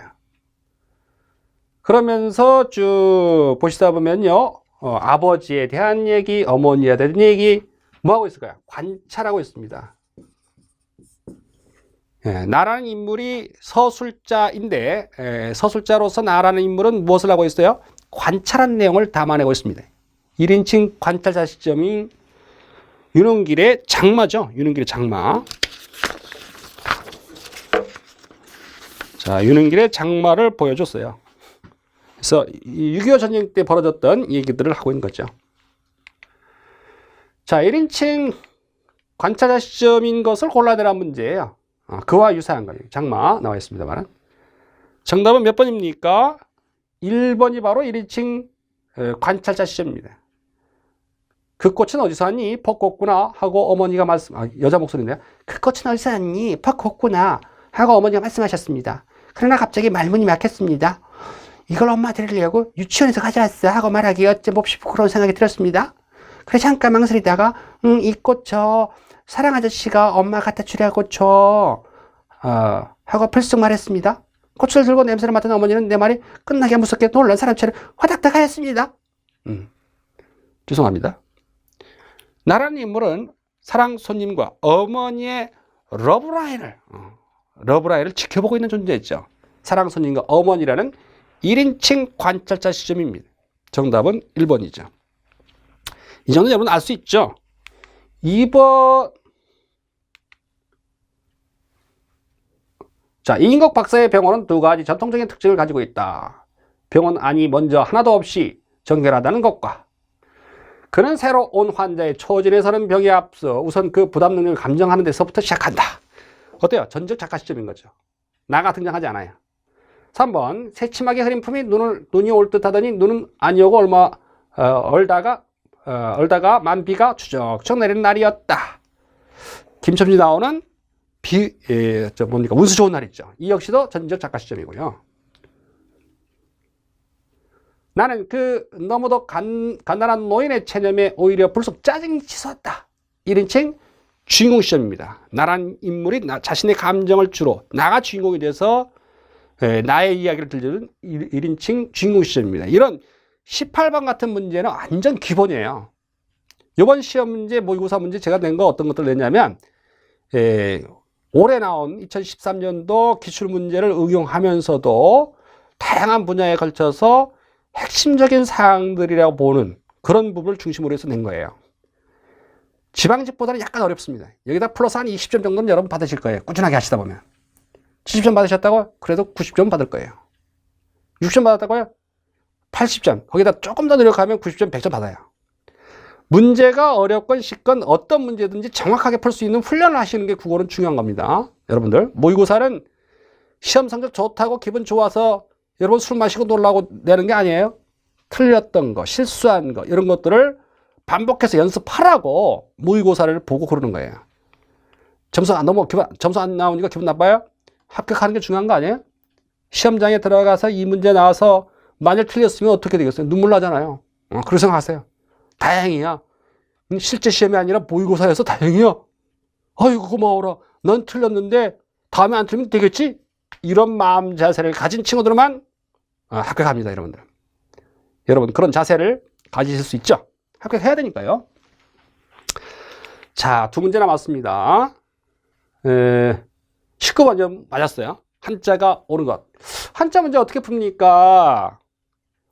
그러면서 쭉 보시다 보면요. 아버지에 대한 얘기, 어머니에 대한 얘기 뭐 하고 있을까요? 관찰하고 있습니다. 나라는 인물이 서술자인데 서술자로서 나라는 인물은 무엇을 하고 있어요? 관찰한 내용을 담아내고 있습니다. 1인칭 관찰자 시점이 윤은길의 장마죠. 윤은길의 장마. 자, 윤은길의 장마를 보여줬어요. 그래서 6.25 전쟁 때 벌어졌던 얘기들을 하고 있는 거죠. 자, 1인칭 관찰자 시점인 것을 골라야 되는 문제예요. 그와 유사한 거예요. 장마 나와 있습니다만. 정답은 몇 번입니까? 1번이 바로 1인칭 관찰자 시점입니다. 그 꽃은 어디서 왔니? 벚꽃구나 하고 어머니가 여자 목소리인데요. 그 꽃은 어디서 왔니? 벚꽃구나 하고 어머니가 말씀하셨습니다. 그러나 갑자기 말문이 막혔습니다. 이걸 엄마 드리려고 유치원에서 가져왔어 하고 말하기 어쩜 몹시 부끄러운 생각이 들었습니다. 그래 잠깐 망설이다가 이 꽃 저 사랑 아저씨가 엄마 갖다 주려고 줘 하고 불쑥 말했습니다. 꽃을 들고 냄새를 맡은 어머니는 내 말이 끝나게 무섭게 놀란 사람처럼 화닥닥 하였습니다. 죄송합니다. 나라는 인물은 사랑 손님과 어머니의 러브라인을 지켜보고 있는 존재였죠. 사랑 손님과 어머니라는 1인칭 관찰자 시점입니다. 정답은 1번이죠. 이 정도 여러분 알 수 있죠. 2번. 자, 이인국 박사의 병원은 두 가지 전통적인 특징을 가지고 있다. 병원 안이 먼저 하나도 없이 정결하다는 것과 그는 새로 온 환자의 초진에 서는 병에 앞서 우선 그 부담 능력을 감정하는 데서부터 시작한다. 어때요? 전적 작가 시점인 거죠. 나가 등장하지 않아요. 3번. 새침하게 흐린 품이 눈이 올 듯 하더니 눈은 아니오고 얼다가 만비가 추적추적 내리는 날이었다. 김첨지 나오는 운수 좋은 날이죠. 이 역시도 전적 작가 시점이고요. 나는 그 너무도 간단한 노인의 체념에 오히려 불쑥 짜증이 치솟았다. 1인칭 주인공 시점입니다. 나란 인물이 자신의 감정을 주로 나가 주인공이 돼서 나의 이야기를 들려주는 1인칭 주인공 시점입니다. 이런 18번 같은 문제는 완전 기본이에요. 이번 시험 문제, 모의고사 문제 제가 낸 거 어떤 것들 냈냐면 올해 나온 2013년도 기출문제를 응용하면서도 다양한 분야에 걸쳐서 핵심적인 사항들이라고 보는 그런 부분을 중심으로 해서 낸 거예요. 지방직보다는 약간 어렵습니다. 여기다 플러스 한 20점 정도는 여러분 받으실 거예요. 꾸준하게 하시다 보면. 70점 받으셨다고? 그래도 90점 받을 거예요. 60점 받았다고요? 80점. 거기다 조금 더 노력하면 90점, 100점 받아요. 문제가 어렵건 쉽건 어떤 문제든지 정확하게 풀 수 있는 훈련을 하시는 게 국어는 중요한 겁니다. 여러분들 모의고사는 시험 성적 좋다고 기분 좋아서 여러분 술 마시고 놀라고 내는 게 아니에요. 틀렸던 거, 실수한 거 이런 것들을 반복해서 연습하라고 모의고사를 보고 그러는 거예요. 점수 안 나오니까 기분 나빠요? 합격하는 게 중요한 거 아니에요? 시험장에 들어가서 이 문제 나와서 만약 틀렸으면 어떻게 되겠어요? 눈물 나잖아요. 그렇게 생각하세요. 다행이야. 실제 시험이 아니라 모의고사여서 다행이야. 아이고 고마워라. 난 틀렸는데 다음에 안 틀리면 되겠지? 이런 마음 자세를 가진 친구들만 합격합니다. 여러분들. 여러분 그런 자세를 가지실 수 있죠? 합격해야 되니까요. 자, 두 문제 남았습니다. 19번 맞았어요. 한자가 옳은 것. 한자 문제 어떻게 풉니까?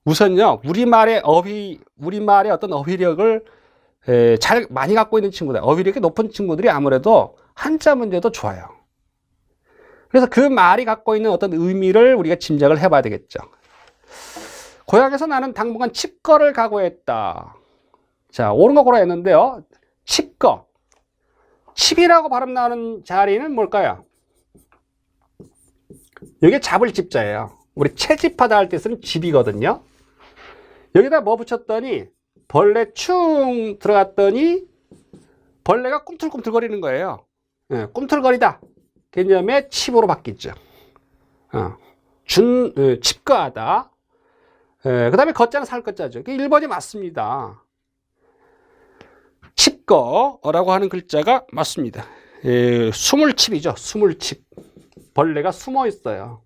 우선요, 우리말의 어떤 어휘력을 잘 많이 갖고 있는 친구들, 어휘력이 높은 친구들이 아무래도 한자 문제도 좋아요. 그래서 그 말이 갖고 있는 어떤 의미를 우리가 짐작을 해봐야 되겠죠. 고향에서 나는 당분간 칩거를 각오했다. 자, 옳은 거 고라 했는데요. 칩거. 칩이라고 발음 나오는 자리는 뭘까요? 이게 잡을 집자예요. 우리 채집하다 할 때 쓰는 집이거든요. 여기다 뭐 붙였더니 벌레 충 들어갔더니 벌레가 꿈틀꿈틀거리는 거예요. 꿈틀거리다 개념의 칩으로 바뀌죠. 칩거하다. 그 다음에 거자는 살 거자죠. 1번이 맞습니다. 칩거라고 하는 글자가 맞습니다. 수물칩이죠. 수물칩. 벌레가 숨어 있어요.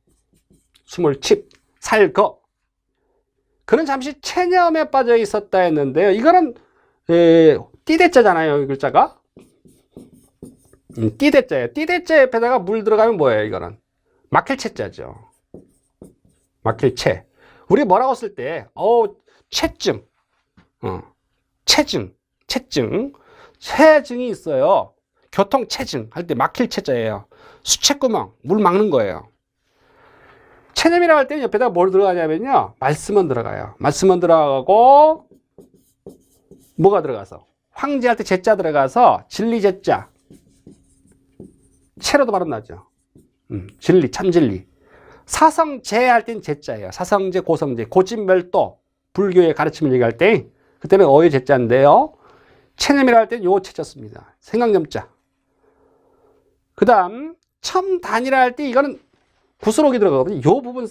수물칩. 살거. 그는 잠시 체념에 빠져 있었다 했는데요. 이거는 띠대자잖아요. 이 글자가. 띠대자예요. 띠대자 옆에다가 물 들어가면 뭐예요? 이거는 막힐체자죠. 막힐체. 우리 뭐라고 쓸 때 체증, 체증이 있어요. 교통체증 할 때 막힐 체자예요. 수채구멍, 물 막는 거예요. 체념이라고 할 때는 옆에다가 뭘 들어가냐면요. 말씀은 들어가요. 말씀은 들어가고 뭐가 들어가서 황제할 때 제자 들어가서 진리제자. 체로도 발음 나죠. 진리, 참진리. 사성제 할 땐 제자예요. 사성제, 고성제, 고진멸도. 불교의 가르침을 얘기할 때 그때는 어의 제자인데요. 체념이라 할 땐 요 체자습니다. 생강점자. 그 다음 첨단이라 할 때 이거는 구슬옥이 들어가거든요. 요 부분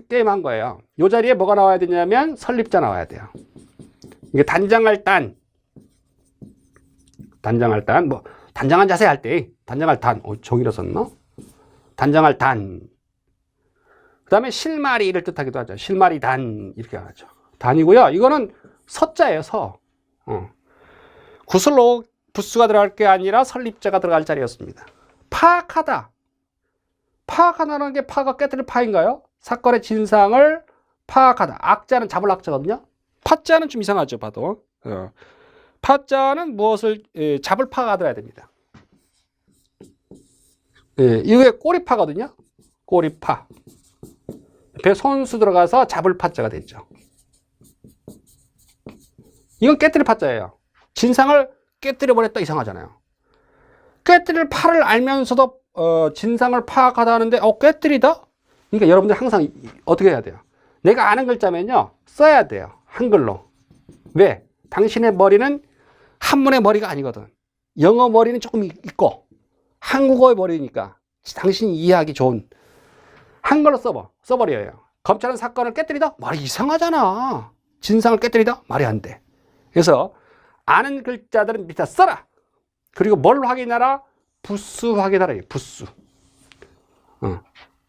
게임한 거예요. 요 자리에 뭐가 나와야 되냐면 설립자 나와야 돼요. 이게 단장할 단. 단장할 단. 뭐 단장한 자세 할 때 단장할 단. 종이라 썼나? 단장할 단. 그 다음에 실마리를 뜻하기도 하죠. 실마리 단 이렇게 하죠. 단이고요. 이거는 서자예요. 서. 구슬로 부수가 들어갈 게 아니라 설립자가 들어갈 자리였습니다. 파악하다. 파악하다는 게 파가 깨뜨릴 파인가요? 사건의 진상을 파악하다. 악자는 잡을 악자거든요. 파자는 좀 이상하죠. 봐도. 파자는 무엇을 잡을 파가 들어야 됩니다. 이게 꼬리파거든요. 꼬리파. 배 손수 들어가서 잡을 파자가 됐죠. 이건 깨뜨릴 파자예요. 진상을 깨뜨려버렸다 이상하잖아요. 깨뜨릴 파를 알면서도 진상을 파악하다 하는데 깨뜨리다? 그러니까 여러분들 항상 어떻게 해야 돼요? 내가 아는 글자면요 써야 돼요. 한글로. 왜? 당신의 머리는 한문의 머리가 아니거든. 영어 머리는 조금 있고 한국어의 머리니까 당신이 이해하기 좋은 한글로 써버려요. 검찰은 사건을 깨뜨리다? 말이 이상하잖아. 진상을 깨뜨리다? 말이 안 돼. 그래서 아는 글자들은 밑에 써라. 그리고 뭘 확인하라? 부수 확인하라. 부수.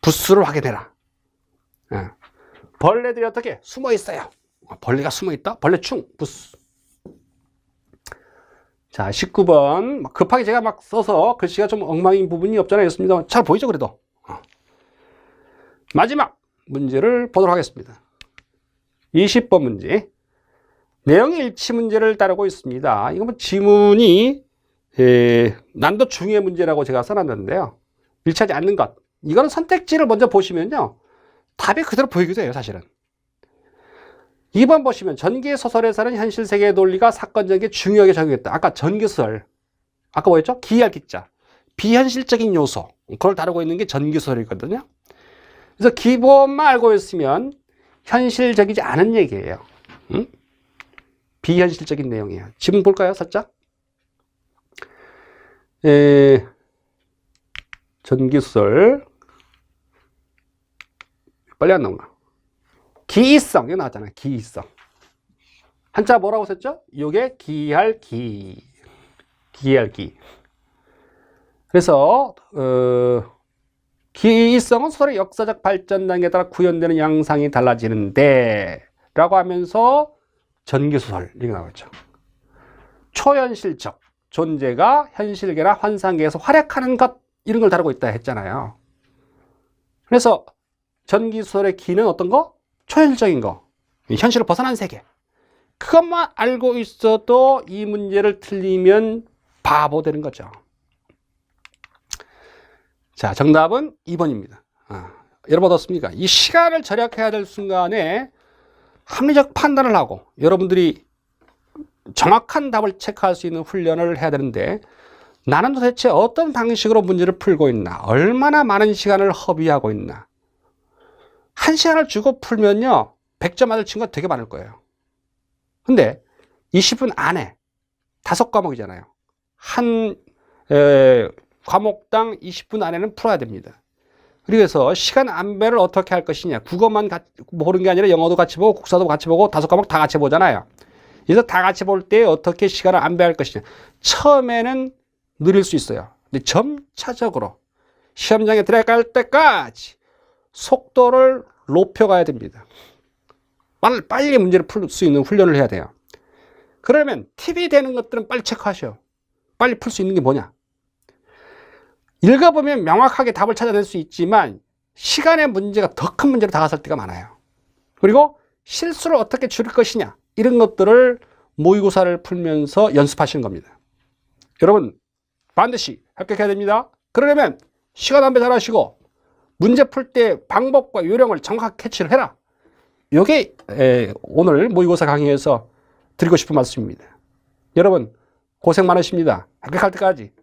부수를 확인해라. 벌레들이 어떻게 숨어 있어요? 벌레가 숨어 있다? 벌레충, 부수. 자, 19번. 급하게 제가 막 써서 글씨가 좀 엉망인 부분이 없잖아요. 잘 보이죠, 그래도? 마지막 문제를 보도록 하겠습니다. 20번 문제. 내용의 일치 문제를 따르고 있습니다. 이거 뭐 지문이 난도 중의 문제라고 제가 써놨는데요. 일치하지 않는 것. 이거는 선택지를 먼저 보시면요. 답이 그대로 보이기도 해요, 사실은. 2번 보시면 전기 소설에서는 현실 세계의 논리가 사건 전개에 중요하게 적용했다. 아까 전기소설. 아까 뭐였죠? 기이할 기자. 비현실적인 요소. 그걸 다루고 있는 게 전기소설이거든요. 그래서 기본만 알고 있으면 현실적이지 않은 얘기예요. 응? 비현실적인 내용이에요. 지금 볼까요, 살짝? 전기소설. 빨리 안 나오나? 기이성. 이거 나왔잖아요. 기이성. 한자 뭐라고 썼죠? 요게 기이할 기. 기이할 기. 그래서, 기이성은 소설의 역사적 발전 단계에 따라 구현되는 양상이 달라지는데, 라고 하면서 전기소설. 이게 나왔죠. 초현실적. 존재가 현실계나 환상계에서 활약하는 것. 이런 걸 다루고 있다 했잖아요. 그래서 전기소설의 기는 어떤 거? 초현실적인 거. 현실을 벗어난 세계. 그것만 알고 있어도 이 문제를 틀리면 바보 되는 거죠. 자, 정답은 2번입니다. 여러분 어떻습니까? 이 시간을 절약해야 될 순간에 합리적 판단을 하고 여러분들이 정확한 답을 체크할 수 있는 훈련을 해야 되는데 나는 도대체 어떤 방식으로 문제를 풀고 있나? 얼마나 많은 시간을 허비하고 있나? 1시간을 주고 풀면요. 100점 맞을 친구가 되게 많을 거예요. 근데 20분 안에 5과목이잖아요. 한 과목당 20분 안에는 풀어야 됩니다. 그래서 시간 안배를 어떻게 할 것이냐. 국어만 보는 게 아니라 영어도 같이 보고 국사도 같이 보고 5과목 다 같이 보잖아요. 그래서 다 같이 볼 때 어떻게 시간을 안배할 것이냐. 처음에는 느릴 수 있어요. 근데 점차적으로 시험장에 들어갈 때까지 속도를 높여가야 됩니다. 빨리 문제를 풀 수 있는 훈련을 해야 돼요. 그러면 팁이 되는 것들은 빨리 체크하셔. 빨리 풀 수 있는 게 뭐냐. 읽어보면 명확하게 답을 찾아낼 수 있지만 시간의 문제가 더 큰 문제로 다가설 때가 많아요. 그리고 실수를 어떻게 줄일 것이냐. 이런 것들을 모의고사를 풀면서 연습하시는 겁니다. 여러분 반드시 합격해야 됩니다. 그러려면 시간 안배 잘 하시고 문제 풀 때 방법과 요령을 정확하게 캐치를 해라. 이게 오늘 모의고사 강의에서 드리고 싶은 말씀입니다. 여러분 고생 많으십니다. 합격할 때까지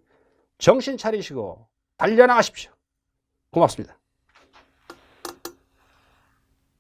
정신 차리시고 달려나가십시오. 고맙습니다.